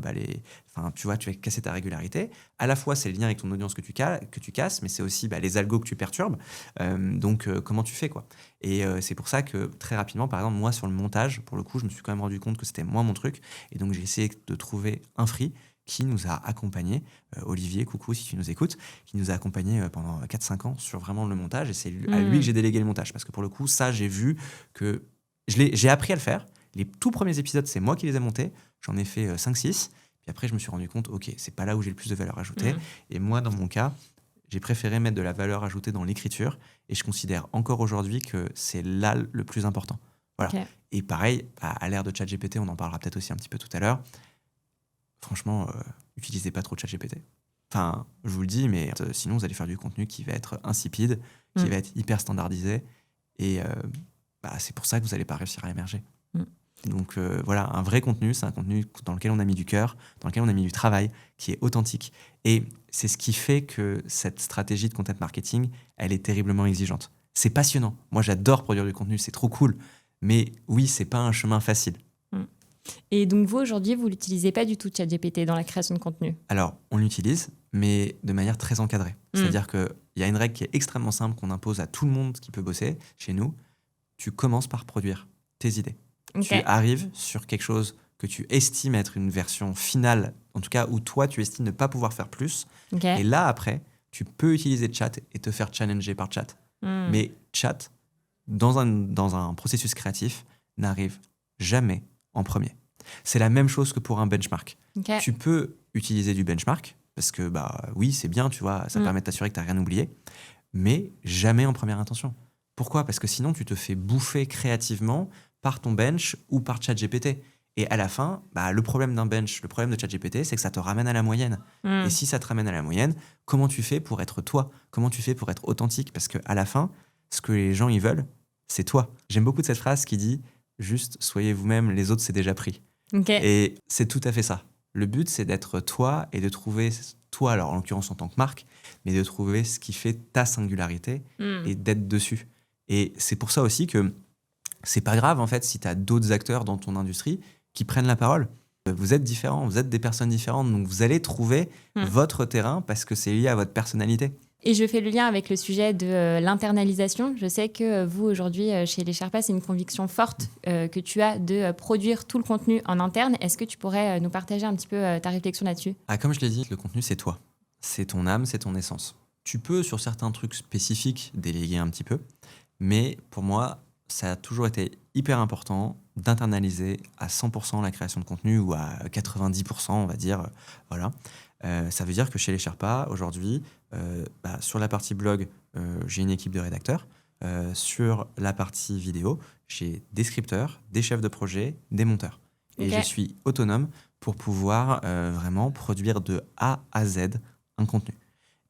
B: tu vas casser ta régularité. À la fois, c'est le lien avec ton audience que tu casses, mais c'est aussi les algos que tu perturbes. Donc, comment tu fais, quoi. Et c'est pour ça que, très rapidement, par exemple, moi, sur le montage, pour le coup, je me suis quand même rendu compte que c'était moi mon truc. Et donc, j'ai essayé de trouver un free qui nous a accompagnés, Olivier, coucou si tu nous écoutes, qui nous a accompagnés pendant 4-5 ans sur vraiment le montage, et c'est à lui que j'ai délégué le montage, parce que pour le coup, ça, j'ai vu que j'ai appris à le faire. Les tout premiers épisodes, c'est moi qui les ai montés, j'en ai fait 5-6, puis après, je me suis rendu compte, ok, c'est pas là où j'ai le plus de valeur ajoutée, et moi, dans mon cas, j'ai préféré mettre de la valeur ajoutée dans l'écriture, et je considère encore aujourd'hui que c'est là le plus important. Voilà. Okay. Et pareil, à l'ère de ChatGPT, on en parlera peut-être aussi un petit peu tout à l'heure, franchement, utilisez pas trop ChatGPT. Enfin, je vous le dis, mais sinon, vous allez faire du contenu qui va être insipide, qui va être hyper standardisé. Et c'est pour ça que vous n'allez pas réussir à émerger. Donc voilà, un vrai contenu, c'est un contenu dans lequel on a mis du cœur, dans lequel on a mis du travail, qui est authentique. Et c'est ce qui fait que cette stratégie de content marketing, elle est terriblement exigeante. C'est passionnant. Moi, j'adore produire du contenu, c'est trop cool. Mais oui, c'est pas un chemin facile.
A: Et donc vous, aujourd'hui, vous n'utilisez pas du tout ChatGPT dans la création de contenu?
B: Alors, on l'utilise, mais de manière très encadrée. C'est-à-dire qu'il y a une règle qui est extrêmement simple qu'on impose à tout le monde qui peut bosser chez nous. Tu commences par produire tes idées. Okay. Tu arrives sur quelque chose que tu estimes être une version finale, en tout cas où toi, tu estimes ne pas pouvoir faire plus. Okay. Et là, après, tu peux utiliser chat et te faire challenger par chat. Mais chat, dans un processus créatif, n'arrive jamais en premier. C'est la même chose que pour un benchmark. Okay. Tu peux utiliser du benchmark, parce que oui, c'est bien, tu vois, ça permet de t'assurer que tu n'as rien oublié, mais jamais en première intention. Pourquoi ? Parce que sinon, tu te fais bouffer créativement par ton bench ou par ChatGPT. Et à la fin, le problème d'un bench, le problème de ChatGPT, c'est que ça te ramène à la moyenne. Et si ça te ramène à la moyenne, comment tu fais pour être toi ? Comment tu fais pour être authentique ? Parce qu'à la fin, ce que les gens ils veulent, c'est toi. J'aime beaucoup cette phrase qui dit « Juste soyez vous-même, les autres, c'est déjà pris ». Okay. Et c'est tout à fait ça. Le but, c'est d'être toi et de trouver toi, alors en l'occurrence en tant que marque, mais de trouver ce qui fait ta singularité et d'être dessus. Et c'est pour ça aussi que c'est pas grave, en fait, si tu as d'autres acteurs dans ton industrie qui prennent la parole. Vous êtes différents, vous êtes des personnes différentes, donc vous allez trouver votre terrain parce que c'est lié à votre personnalité.
A: Et je fais le lien avec le sujet de l'internalisation. Je sais que vous, aujourd'hui, chez les Sherpas, c'est une conviction forte que tu as de produire tout le contenu en interne. Est-ce que tu pourrais nous partager un petit peu ta réflexion là-dessus ?
B: Comme je l'ai dit, le contenu, c'est toi. C'est ton âme, c'est ton essence. Tu peux, sur certains trucs spécifiques, déléguer un petit peu. Mais pour moi, ça a toujours été hyper important d'internaliser à 100% la création de contenu ou à 90%, on va dire. Voilà. Ça veut dire que chez les Sherpas, aujourd'hui, sur la partie blog, j'ai une équipe de rédacteurs. Sur la partie vidéo, j'ai des scripteurs, des chefs de projet, des monteurs. Et je suis autonome pour pouvoir vraiment produire de A à Z un contenu.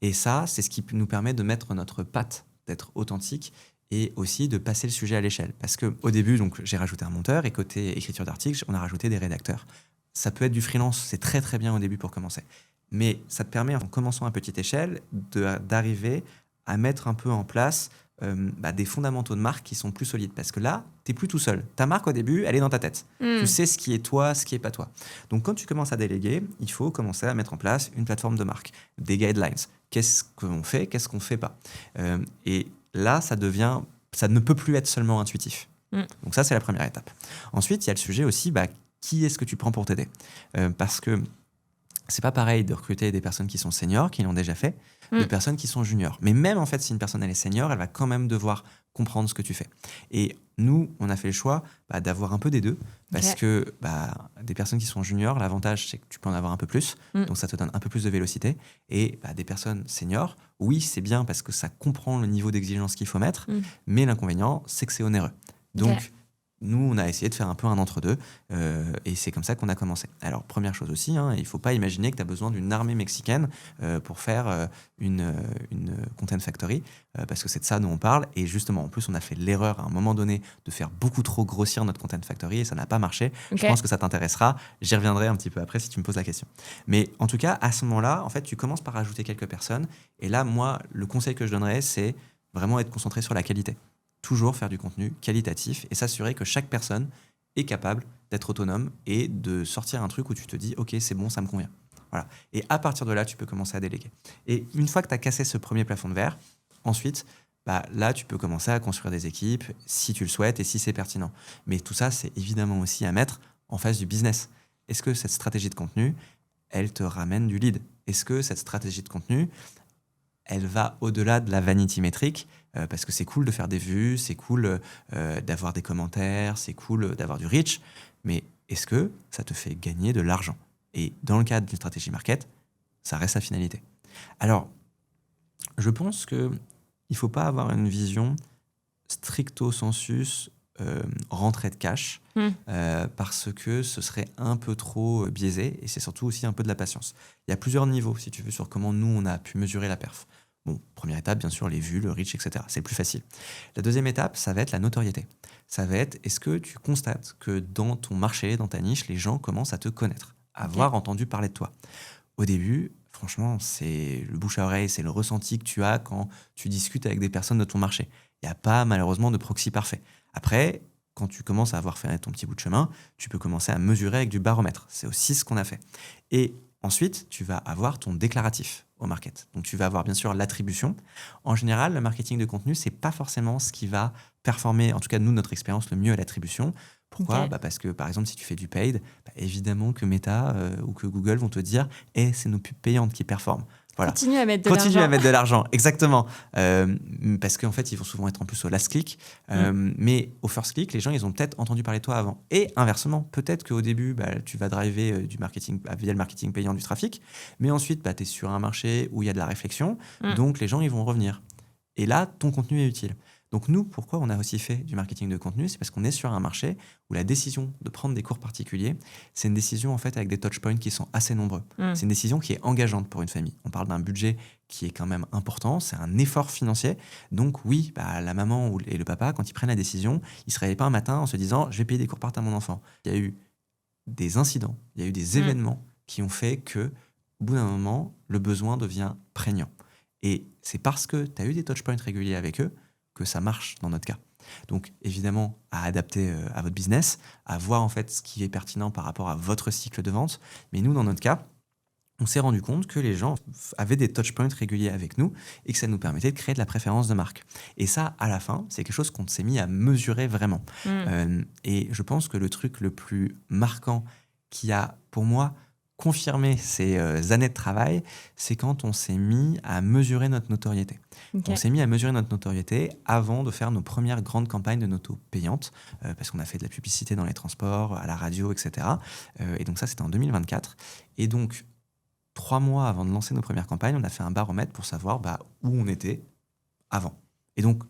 B: Et ça, c'est ce qui nous permet de mettre notre patte, d'être authentique et aussi de passer le sujet à l'échelle. Parce qu'au début, donc, j'ai rajouté un monteur et côté écriture d'articles, on a rajouté des rédacteurs. Ça peut être du freelance, c'est très très bien au début pour commencer. Mais ça te permet, en commençant à petite échelle, d'arriver à mettre un peu en place des fondamentaux de marque qui sont plus solides. Parce que là, tu n'es plus tout seul. Ta marque, au début, elle est dans ta tête. Tu sais ce qui est toi, ce qui n'est pas toi. Donc, quand tu commences à déléguer, il faut commencer à mettre en place une plateforme de marque, des guidelines. Qu'est-ce qu'on fait, qu'est-ce qu'on ne fait pas. Et là, ça ne peut plus être seulement intuitif. Donc ça, c'est la première étape. Ensuite, il y a le sujet aussi, qui est-ce que tu prends pour t'aider ? Parce que c'est pas pareil de recruter des personnes qui sont seniors, qui l'ont déjà fait, de personnes qui sont juniors. Mais même en fait, si une personne elle est senior, elle va quand même devoir comprendre ce que tu fais. Et nous, on a fait le choix d'avoir un peu des deux, parce que des personnes qui sont juniors, l'avantage c'est que tu peux en avoir un peu plus, donc ça te donne un peu plus de vélocité. Et des personnes seniors, oui, c'est bien parce que ça comprend le niveau d'exigence qu'il faut mettre, mais l'inconvénient, c'est que c'est onéreux. Donc, nous, on a essayé de faire un peu un entre-deux et c'est comme ça qu'on a commencé. Alors, première chose aussi, il ne faut pas imaginer que tu as besoin d'une armée mexicaine pour faire une content factory parce que c'est de ça dont on parle. Et justement, en plus, on a fait l'erreur à un moment donné de faire beaucoup trop grossir notre content factory et ça n'a pas marché. Je pense que ça t'intéressera. J'y reviendrai un petit peu après si tu me poses la question. Mais en tout cas, à ce moment-là, en fait, tu commences par ajouter quelques personnes. Et là, moi, le conseil que je donnerais, c'est vraiment être concentré sur la qualité. Toujours faire du contenu qualitatif et s'assurer que chaque personne est capable d'être autonome et de sortir un truc où tu te dis « Ok, c'est bon, ça me convient ». Voilà. Et à partir de là, tu peux commencer à déléguer. Et une fois que tu as cassé ce premier plafond de verre, ensuite, là, tu peux commencer à construire des équipes si tu le souhaites et si c'est pertinent. Mais tout ça, c'est évidemment aussi à mettre en face du business. Est-ce que cette stratégie de contenu, elle te ramène du lead ? Est-ce que cette stratégie de contenu, elle va au-delà de la vanity métrique parce que c'est cool de faire des vues, c'est cool d'avoir des commentaires, c'est cool d'avoir du reach, mais est-ce que ça te fait gagner de l'argent ? Et dans le cadre d'une stratégie market, ça reste la finalité. Alors, je pense qu'il ne faut pas avoir une vision stricto sensus rentrée de cash parce que ce serait un peu trop biaisé et c'est surtout aussi un peu de la patience. Il y a plusieurs niveaux, si tu veux, sur comment nous, on a pu mesurer la perf. Bon, première étape, bien sûr, les vues, le reach, etc. C'est le plus facile. La deuxième étape, ça va être la notoriété. Ça va être, est-ce que tu constates que dans ton marché, dans ta niche, les gens commencent à te connaître, à avoir entendu parler de toi ? Au début, franchement, c'est le bouche à oreille, c'est le ressenti que tu as quand tu discutes avec des personnes de ton marché. Il n'y a pas, malheureusement, de proxy parfait. Après, quand tu commences à avoir fait ton petit bout de chemin, tu peux commencer à mesurer avec du baromètre. C'est aussi ce qu'on a fait. Et ensuite, tu vas avoir ton déclaratif au market. Donc, tu vas avoir bien sûr l'attribution. En général, le marketing de contenu, c'est pas forcément ce qui va performer, en tout cas, nous, notre expérience, le mieux à l'attribution. Pourquoi ? Parce que, par exemple, si tu fais du paid, évidemment que Meta ou que Google vont te dire « c'est nos pubs payantes qui performent ». Voilà.
A: Continue à mettre de
B: l'argent.
A: l'argent.
B: À mettre de l'argent, exactement. Parce qu'en fait, ils vont souvent être en plus au last click. Mais au first click, les gens, ils ont peut-être entendu parler de toi avant. Et inversement, peut-être qu'au début, tu vas driver du marketing via le marketing payant du trafic. Mais ensuite, tu es sur un marché où il y a de la réflexion. Donc, les gens, ils vont revenir. Et là, ton contenu est utile. Donc nous, pourquoi on a aussi fait du marketing de contenu ? C'est parce qu'on est sur un marché où la décision de prendre des cours particuliers, c'est une décision en fait avec des touchpoints qui sont assez nombreux. C'est une décision qui est engageante pour une famille. On parle d'un budget qui est quand même important, c'est un effort financier. Donc oui, la maman et le papa, quand ils prennent la décision, ils ne se réveillent pas un matin en se disant « je vais payer des cours part à mon enfant ». Il y a eu des incidents, il y a eu des événements qui ont fait que, au bout d'un moment, le besoin devient prégnant. Et c'est parce que tu as eu des touchpoints réguliers avec eux que ça marche dans notre cas. Donc évidemment, à adapter à votre business, à voir en fait ce qui est pertinent par rapport à votre cycle de vente. Mais nous, dans notre cas, on s'est rendu compte que les gens avaient des touchpoints réguliers avec nous et que ça nous permettait de créer de la préférence de marque. Et ça, à la fin, c'est quelque chose qu'on s'est mis à mesurer vraiment. Et je pense que le truc le plus marquant qui a, pour moi, confirmé ces années de travail, c'est quand on s'est mis à mesurer notre notoriété. On s'est mis à mesurer notre notoriété avant de faire nos premières grandes campagnes de noto payantes, parce qu'on a fait de la publicité dans les transports, à la radio, etc. Et donc ça, c'était en 2024. Et donc, 3 mois avant de lancer nos premières campagnes, on a fait un baromètre pour savoir où on était avant. Et donc,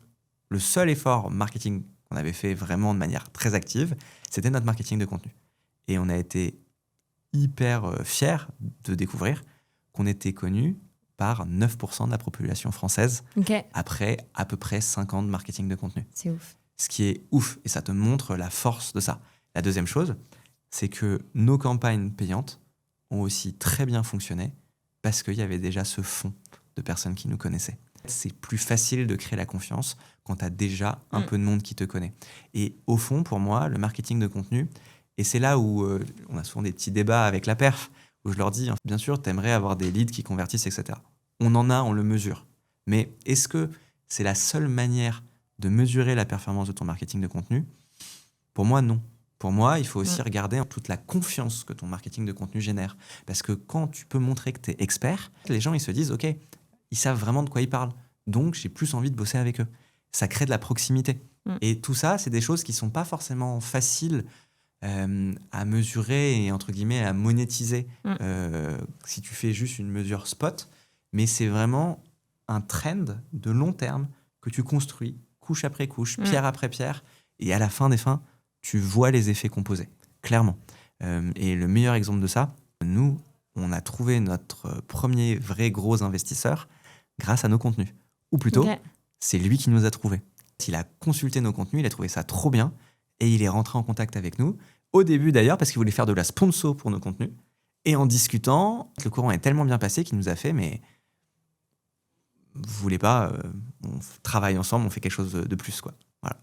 B: le seul effort marketing qu'on avait fait vraiment de manière très active, c'était notre marketing de contenu. Et on a été hyper fiers de découvrir qu'on était connu par 9% de la population française après à peu près 5 ans de marketing de contenu.
A: C'est ouf.
B: Ce qui est ouf, et ça te montre la force de ça. La deuxième chose, c'est que nos campagnes payantes ont aussi très bien fonctionné parce qu'il y avait déjà ce fond de personnes qui nous connaissaient. C'est plus facile de créer la confiance quand tu as déjà un peu de monde qui te connaît. Et au fond, pour moi, le marketing de contenu, et c'est là où on a souvent des petits débats avec la perf, où je leur dis, bien sûr, tu aimerais avoir des leads qui convertissent, etc. On en a, on le mesure. Mais est-ce que c'est la seule manière de mesurer la performance de ton marketing de contenu ? Pour moi, non. Pour moi, il faut aussi regarder toute la confiance que ton marketing de contenu génère. Parce que quand tu peux montrer que tu es expert, les gens ils se disent « Ok, ils savent vraiment de quoi ils parlent. Donc, j'ai plus envie de bosser avec eux. Ça crée de la proximité. Et tout ça, c'est des choses qui sont pas forcément faciles à mesurer et, entre guillemets, à monétiser si tu fais juste une mesure spot. Mais c'est vraiment un trend de long terme que tu construis couche après couche, pierre après pierre. Et à la fin des fins, tu vois les effets composés, clairement. Et le meilleur exemple de ça, nous, on a trouvé notre premier vrai gros investisseur grâce à nos contenus. Ou plutôt, c'est lui qui nous a trouvés. Il a consulté nos contenus, il a trouvé ça trop bien et il est rentré en contact avec nous. Au début d'ailleurs, parce qu'il voulait faire de la sponsor pour nos contenus. Et en discutant, le courant est tellement bien passé qu'il nous a fait, mais vous voulez pas, on travaille ensemble, on fait quelque chose de plus, quoi. Voilà.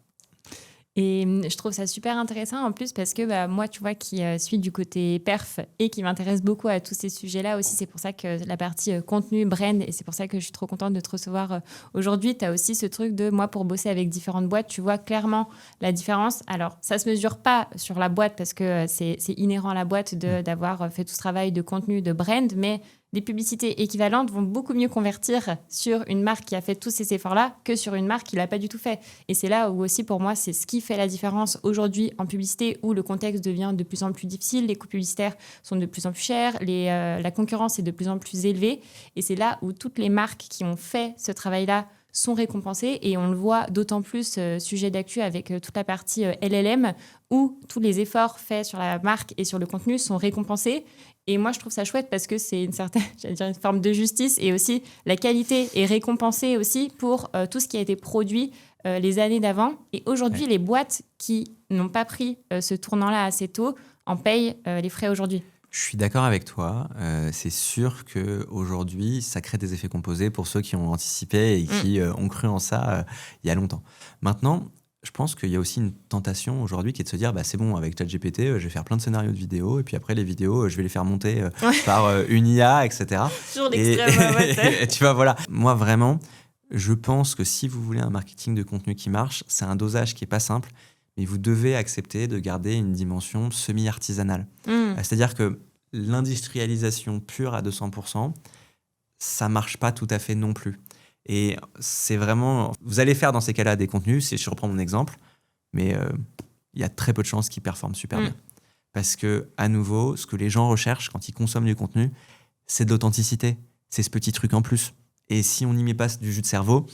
A: Et je trouve ça super intéressant en plus parce que moi, tu vois, qui suis du côté perf et qui m'intéresse beaucoup à tous ces sujets-là aussi, c'est pour ça que la partie contenu, brand, et c'est pour ça que je suis trop contente de te recevoir aujourd'hui. Tu as aussi ce truc de, moi, pour bosser avec différentes boîtes, tu vois clairement la différence. Alors, ça ne se mesure pas sur la boîte parce que c'est inhérent à la boîte d'avoir fait tout ce travail de contenu, de brand, mais des publicités équivalentes vont beaucoup mieux convertir sur une marque qui a fait tous ces efforts-là que sur une marque qui ne l'a pas du tout fait. Et c'est là où aussi, pour moi, c'est ce qui fait la différence aujourd'hui en publicité, où le contexte devient de plus en plus difficile, les coûts publicitaires sont de plus en plus chers, la concurrence est de plus en plus élevée. Et c'est là où toutes les marques qui ont fait ce travail-là sont récompensées. Et on le voit d'autant plus sujet d'actu avec toute la partie LLM, où tous les efforts faits sur la marque et sur le contenu sont récompensés. Et moi, je trouve ça chouette parce que c'est une certaine, j'allais dire, une forme de justice, et aussi la qualité est récompensée aussi pour tout ce qui a été produit les années d'avant. Et aujourd'hui, les boîtes qui n'ont pas pris ce tournant-là assez tôt en payent les frais aujourd'hui.
B: Je suis d'accord avec toi. C'est sûr qu'aujourd'hui, ça crée des effets composés pour ceux qui ont anticipé et qui ont cru en ça il y a longtemps. Maintenant, je pense qu'il y a aussi une tentation aujourd'hui qui est de se dire c'est bon, avec ChatGPT, je vais faire plein de scénarios de vidéos et puis après les vidéos, je vais les faire monter par une IA, etc.
A: Toujours l'extrême.
B: Tu vois, voilà. Moi, vraiment, je pense que si vous voulez un marketing de contenu qui marche, c'est un dosage qui n'est pas simple, mais vous devez accepter de garder une dimension semi-artisanale. C'est-à-dire que l'industrialisation pure à 200%, ça ne marche pas tout à fait non plus. Et c'est vraiment... Vous allez faire dans ces cas-là des contenus, si je reprends mon exemple, mais il y a très peu de chances qu'ils performent super bien. Parce que, à nouveau, ce que les gens recherchent quand ils consomment du contenu, c'est de l'authenticité. C'est ce petit truc en plus. Et si on n'y met pas du jus de cerveau,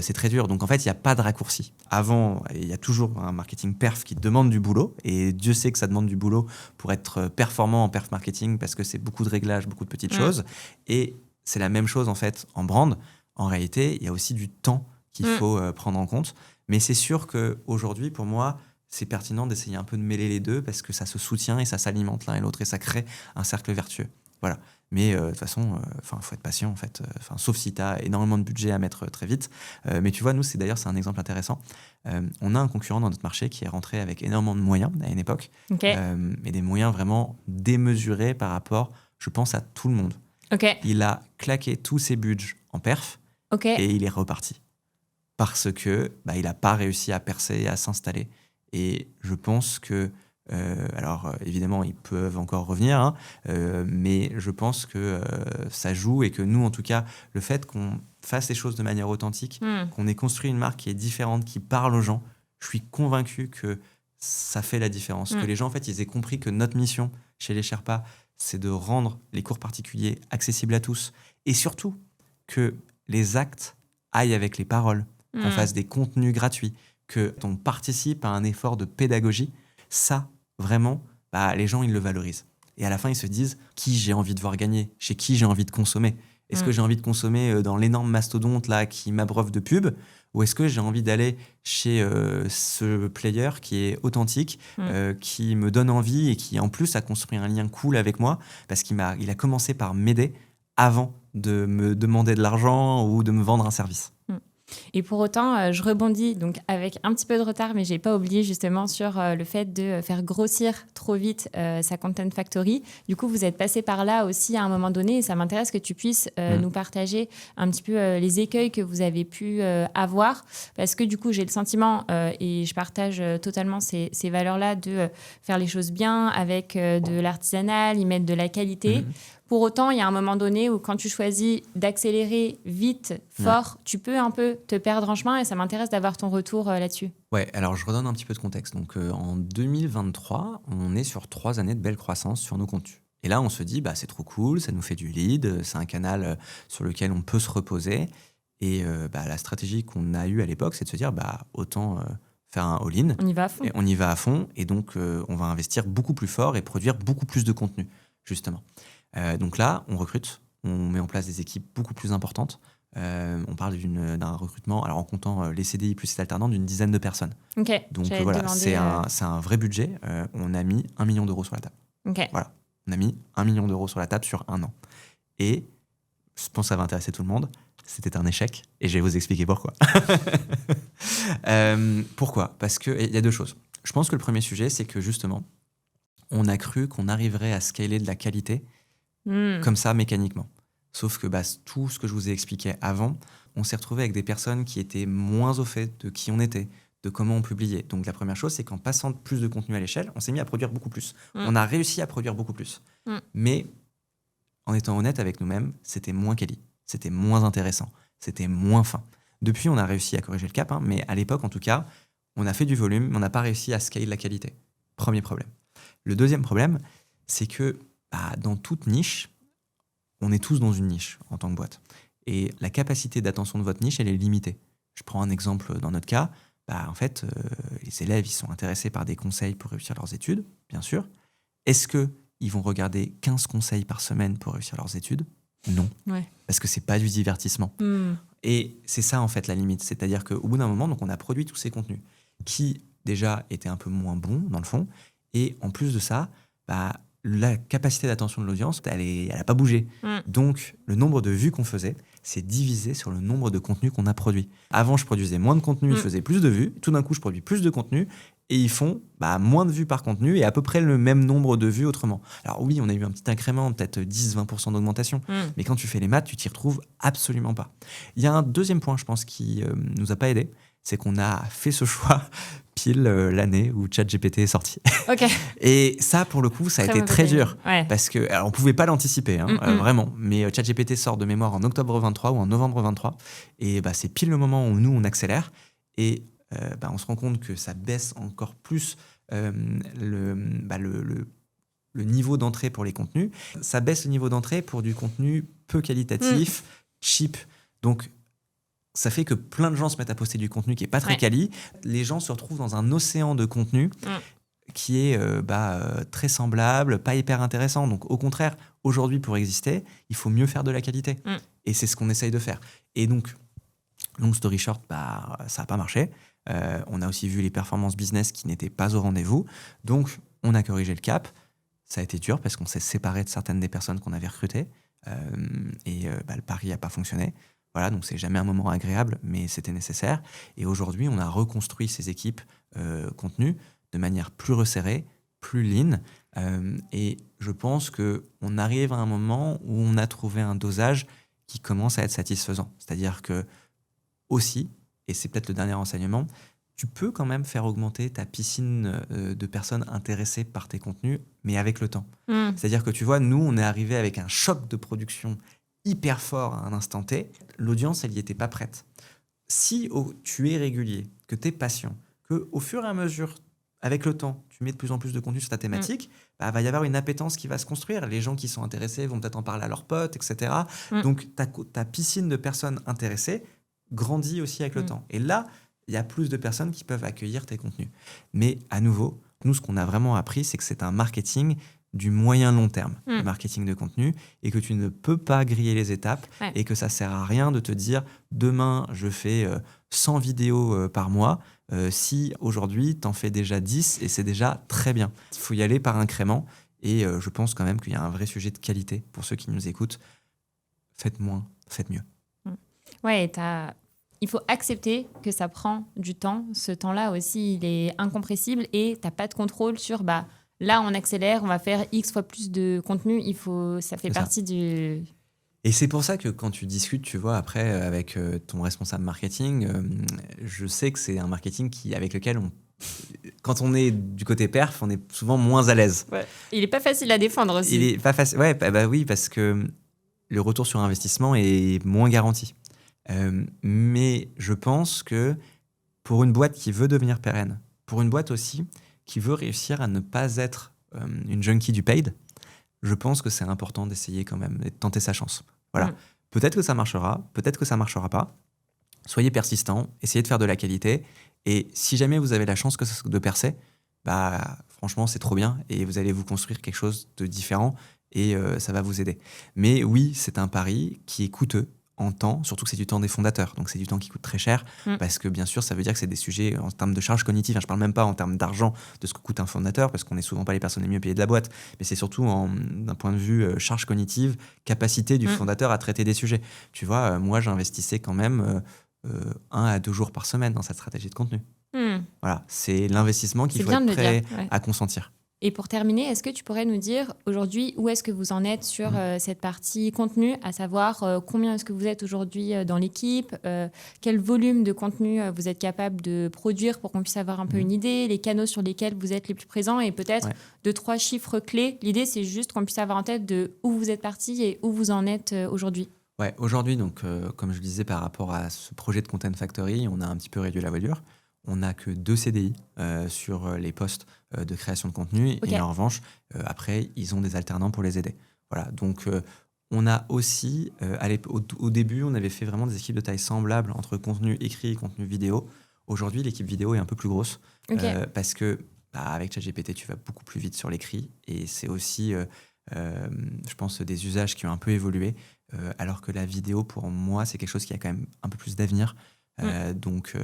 B: c'est très dur. Donc en fait, il n'y a pas de raccourci. Avant, il y a toujours un marketing perf qui demande du boulot. Et Dieu sait que ça demande du boulot pour être performant en perf marketing parce que c'est beaucoup de réglages, beaucoup de petites choses. Et c'est la même chose en fait en brand. En réalité, il y a aussi du temps qu'il faut prendre en compte. Mais c'est sûr qu'aujourd'hui, pour moi, c'est pertinent d'essayer un peu de mêler les deux parce que ça se soutient et ça s'alimente l'un et l'autre et ça crée un cercle vertueux. Voilà. Mais de toute façon, faut être patient en fait. Sauf si tu as énormément de budget à mettre très vite. Mais tu vois, nous, c'est un exemple intéressant. On a un concurrent dans notre marché qui est rentré avec énormément de moyens à une époque. Mais des moyens vraiment démesurés par rapport, je pense, à tout le monde. Il a claqué tous ses budgets en perf et il est reparti. Parce que il n'a pas réussi à percer et à s'installer. Et je pense que alors évidemment ils peuvent encore revenir mais je pense que ça joue et que nous en tout cas le fait qu'on fasse les choses de manière authentique, qu'on ait construit une marque qui est différente, qui parle aux gens, je suis convaincu que ça fait la différence, que les gens en fait ils aient compris que notre mission chez les Sherpas, c'est de rendre les cours particuliers accessibles à tous et surtout que les actes aillent avec les paroles, qu'on fasse des contenus gratuits, que on participe à un effort de pédagogie. Ça, vraiment, les gens, ils le valorisent. Et à la fin, ils se disent qui j'ai envie de voir gagner, chez qui j'ai envie de consommer. Est-ce que j'ai envie de consommer dans l'énorme mastodonte là, qui m'abreuve de pubs, ou est-ce que j'ai envie d'aller chez ce player qui est authentique, qui me donne envie et qui, en plus, a construit un lien cool avec moi parce qu'il a commencé par m'aider avant de me demander de l'argent ou de me vendre un service.
A: Et pour autant, je rebondis donc avec un petit peu de retard, mais je n'ai pas oublié justement sur le fait de faire grossir trop vite sa Content Factory. Du coup, vous êtes passé par là aussi à un moment donné et ça m'intéresse que tu puisses nous partager un petit peu les écueils que vous avez pu avoir. Parce que du coup, j'ai le sentiment, et je partage totalement ces valeurs-là, de faire les choses bien avec de l'artisanal, y mettre de la qualité. Pour autant, il y a un moment donné où quand tu choisis d'accélérer vite, fort, tu peux un peu te perdre en chemin et ça m'intéresse d'avoir ton retour là-dessus.
B: Ouais, alors je redonne un petit peu de contexte. Donc en 2023, on est sur 3 années de belle croissance sur nos contenus. Et là, on se dit, c'est trop cool, ça nous fait du lead, c'est un canal sur lequel on peut se reposer. Et la stratégie qu'on a eue à l'époque, c'est de se dire, autant faire un all-in.
A: On y va à fond.
B: Et on y va à fond. Et donc, on va investir beaucoup plus fort et produire beaucoup plus de contenu, justement. Donc là, on recrute, on met en place des équipes beaucoup plus importantes. On parle d'un recrutement, alors en comptant les CDI plus les alternants, d'une dizaine de personnes.
A: Ok.
B: Donc voilà, c'est un vrai budget. On a mis 1 million d'euros sur la table.
A: Ok.
B: Voilà, on a mis 1 million d'euros sur la table sur 1 an. Et je pense que ça va intéresser tout le monde. C'était un échec et je vais vous expliquer pourquoi. Pourquoi ? Parce qu'il y a 2 choses. Je pense que le premier sujet, c'est que justement, on a cru qu'on arriverait à scaler de la qualité comme ça mécaniquement. Sauf que tout ce que je vous ai expliqué avant, on s'est retrouvé avec des personnes qui étaient moins au fait de qui on était, de comment on publiait. Donc la première chose, c'est qu'en passant plus de contenu à l'échelle, on s'est mis à produire beaucoup plus. On a réussi à produire beaucoup plus. Mais en étant honnête avec nous-mêmes, c'était moins quali, c'était moins intéressant, c'était moins fin. Depuis, on a réussi à corriger le cap, mais à l'époque, en tout cas, on a fait du volume, mais on n'a pas réussi à scaler la qualité. Premier problème. Le deuxième problème, c'est que dans toute niche, on est tous dans une niche en tant que boîte. Et la capacité d'attention de votre niche, elle est limitée. Je prends un exemple dans notre cas. En fait, les élèves, ils sont intéressés par des conseils pour réussir leurs études, bien sûr. Est-ce qu'ils vont regarder 15 conseils par semaine pour réussir leurs études ? Non.
A: Ouais.
B: Parce que c'est pas du divertissement. Et c'est ça, en fait, la limite. C'est-à-dire qu'au bout d'un moment, donc, on a produit tous ces contenus qui, déjà, étaient un peu moins bons, dans le fond. Et en plus de ça, la capacité d'attention de l'audience, elle n'a pas bougé. Donc, le nombre de vues qu'on faisait, c'est divisé sur le nombre de contenus qu'on a produits. Avant, je produisais moins de contenu, ils faisaient plus de vues. Tout d'un coup, je produis plus de contenu et ils font moins de vues par contenu et à peu près le même nombre de vues autrement. Alors oui, on a eu un petit incrément, peut-être 10-20% d'augmentation, mais quand tu fais les maths, tu t'y retrouves absolument pas. Il y a un deuxième point, je pense, qui nous a pas aidé, c'est qu'on a fait ce choix pile l'année où ChatGPT est sorti.
A: Okay.
B: Et ça, pour le coup, ça a été très dur.
A: Ouais.
B: Parce que, alors, on pouvait pas l'anticiper, vraiment. Mais ChatGPT sort de mémoire en octobre 23 ou en novembre 23. Et c'est pile le moment où nous, on accélère. Et on se rend compte que ça baisse encore plus le niveau d'entrée pour les contenus. Ça baisse le niveau d'entrée pour du contenu peu qualitatif, cheap. Donc, ça fait que plein de gens se mettent à poster du contenu qui n'est pas très quali. Les gens se retrouvent dans un océan de contenu qui est très semblable, pas hyper intéressant. Donc, au contraire, aujourd'hui, pour exister, il faut mieux faire de la qualité. Et c'est ce qu'on essaye de faire. Et donc, long story short, ça n'a pas marché. On a aussi vu les performances business qui n'étaient pas au rendez-vous. Donc, on a corrigé le cap. Ça a été dur parce qu'on s'est séparé de certaines des personnes qu'on avait recrutées. Le pari n'a pas fonctionné. Voilà, donc c'est jamais un moment agréable, mais c'était nécessaire. Et aujourd'hui, on a reconstruit ces équipes contenu de manière plus resserrée, plus lean. Et je pense qu'on arrive à un moment où on a trouvé un dosage qui commence à être satisfaisant. C'est-à-dire que aussi, et c'est peut-être le dernier enseignement, tu peux quand même faire augmenter ta piscine de personnes intéressées par tes contenus, mais avec le temps. C'est-à-dire que tu vois, nous, on est arrivé avec un choc de production hyper fort à un instant T, l'audience, elle n'y était pas prête. Si tu es régulier, que tu es patient, qu'au fur et à mesure, avec le temps, tu mets de plus en plus de contenu sur ta thématique, va y avoir une appétence qui va se construire. Les gens qui sont intéressés vont peut-être en parler à leurs potes, etc. Donc, ta piscine de personnes intéressées grandit aussi avec le temps. Et là, il y a plus de personnes qui peuvent accueillir tes contenus. Mais à nouveau, nous, ce qu'on a vraiment appris, c'est que c'est un marketing du moyen-long terme, le marketing de contenu, et que tu ne peux pas griller les étapes et que ça sert à rien de te dire demain, je fais 100 vidéos par mois, si aujourd'hui, tu en fais déjà 10 et c'est déjà très bien. Il faut y aller par incrément et je pense quand même qu'il y a un vrai sujet de qualité pour ceux qui nous écoutent. Faites moins, faites mieux.
A: Ouais, il faut accepter que ça prend du temps. Ce temps-là aussi, il est incompressible et tu n'as pas de contrôle sur... Là, on accélère, on va faire X fois plus de contenu. Ça fait partie du...
B: Et c'est pour ça que quand tu discutes, tu vois, après, avec ton responsable marketing, je sais que c'est un marketing avec lequel quand on est du côté perf, on est souvent moins à l'aise.
A: Ouais. Il n'est pas facile à défendre aussi.
B: Il est pas facile. Ouais, bah oui, parce que le retour sur investissement est moins garanti. Mais je pense que pour une boîte qui veut devenir pérenne, pour une boîte aussi qui veut réussir à ne pas être une junkie du paid, je pense que c'est important d'essayer quand même, et de tenter sa chance. Voilà. Peut-être que ça marchera, peut-être que ça marchera pas. Soyez persistant, essayez de faire de la qualité. Et si jamais vous avez la chance de percer, bah franchement, c'est trop bien. Et vous allez vous construire quelque chose de différent et ça va vous aider. Mais oui, c'est un pari qui est coûteux en temps, surtout que c'est du temps des fondateurs. Donc c'est du temps qui coûte très cher parce que bien sûr, ça veut dire que c'est des sujets en termes de charge cognitive. Je ne parle même pas en termes d'argent de ce que coûte un fondateur parce qu'on n'est souvent pas les personnes les mieux payées de la boîte. Mais c'est surtout d'un point de vue charge cognitive, capacité du fondateur à traiter des sujets. Tu vois, moi, j'investissais quand même 1 à 2 jours par semaine dans cette stratégie de contenu. Voilà, c'est l'investissement qu'il faut être prêt à consentir.
A: Et pour terminer, est-ce que tu pourrais nous dire aujourd'hui où est-ce que vous en êtes sur cette partie contenu, à savoir combien est-ce que vous êtes aujourd'hui dans l'équipe, quel volume de contenu vous êtes capable de produire pour qu'on puisse avoir un peu une idée, les canaux sur lesquels vous êtes les plus présents et peut-être 2-3 chiffres clés. L'idée, c'est juste qu'on puisse avoir en tête de où vous êtes parti et où vous en êtes aujourd'hui.
B: Ouais, aujourd'hui, donc, comme je le disais par rapport à ce projet de Content Factory, on a un petit peu réduit la voilure. On n'a que 2 CDI sur les postes de création de contenu. Okay. Et en revanche, après, ils ont des alternants pour les aider. Voilà. Donc, on a aussi, au début, on avait fait vraiment des équipes de taille semblable entre contenu écrit et contenu vidéo. Aujourd'hui, l'équipe vidéo est un peu plus grosse parce que avec ChatGPT, tu vas beaucoup plus vite sur l'écrit. Et c'est aussi, je pense, des usages qui ont un peu évolué. Alors que la vidéo, pour moi, c'est quelque chose qui a quand même un peu plus d'avenir. Donc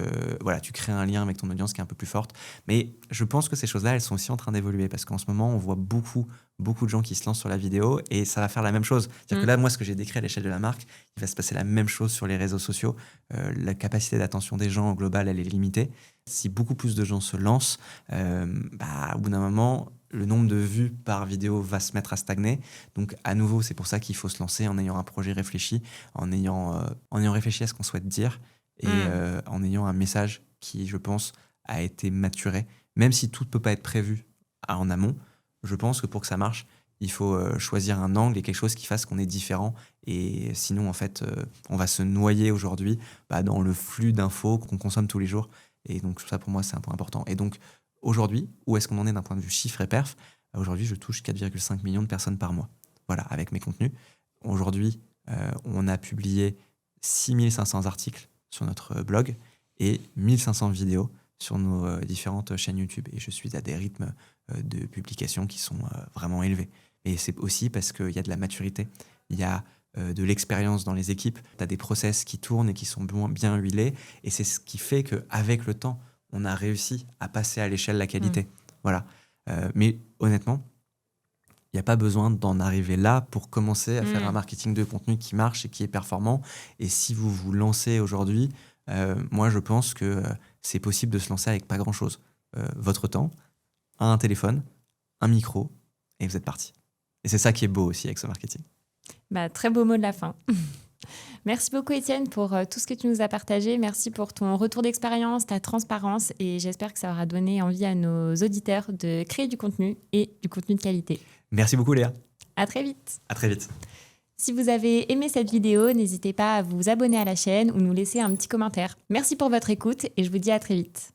B: voilà, tu crées un lien avec ton audience qui est un peu plus forte. Mais je pense que ces choses-là, elles sont aussi en train d'évoluer parce qu'en ce moment, on voit beaucoup de gens qui se lancent sur la vidéo et ça va faire la même chose. C'est-à-dire que là, moi, ce que j'ai décrit à l'échelle de la marque, il va se passer la même chose sur les réseaux sociaux. La capacité d'attention des gens, au global, elle est limitée. Si beaucoup plus de gens se lancent, au bout d'un moment, le nombre de vues par vidéo va se mettre à stagner. Donc, à nouveau, c'est pour ça qu'il faut se lancer en ayant un projet réfléchi, en ayant réfléchi à ce qu'on souhaite dire et en ayant un message qui, je pense, a été maturé. Même si tout ne peut pas être prévu en amont, je pense que pour que ça marche, il faut choisir un angle et quelque chose qui fasse qu'on est différent. Et sinon, en fait, on va se noyer aujourd'hui dans le flux d'infos qu'on consomme tous les jours. Et donc, ça, pour moi, c'est un point important. Et donc, aujourd'hui, où est-ce qu'on en est d'un point de vue chiffre et perf ? Aujourd'hui, je touche 4,5 millions de personnes par mois. Voilà, avec mes contenus. Aujourd'hui, on a publié 6500 articles sur notre blog et 1500 vidéos sur nos différentes chaînes YouTube. Et je suis à des rythmes de publication qui sont vraiment élevés. Et c'est aussi parce qu'il y a de la maturité, il y a de l'expérience dans les équipes, tu as des process qui tournent et qui sont bien huilés. Et c'est ce qui fait qu'avec le temps, on a réussi à passer à l'échelle la qualité. Voilà. Mais honnêtement, il n'y a pas besoin d'en arriver là pour commencer à faire un marketing de contenu qui marche et qui est performant. Et si vous vous lancez aujourd'hui, moi, je pense que c'est possible de se lancer avec pas grand-chose. Votre temps, un téléphone, un micro, et vous êtes parti. Et c'est ça qui est beau aussi avec ce marketing.
A: Très beau mot de la fin. Merci beaucoup, Étienne, pour tout ce que tu nous as partagé. Merci pour ton retour d'expérience, ta transparence. Et j'espère que ça aura donné envie à nos auditeurs de créer du contenu et du contenu de qualité.
B: Merci beaucoup, Léa.
A: À très vite.
B: À très vite.
A: Si vous avez aimé cette vidéo, n'hésitez pas à vous abonner à la chaîne ou nous laisser un petit commentaire. Merci pour votre écoute et je vous dis à très vite.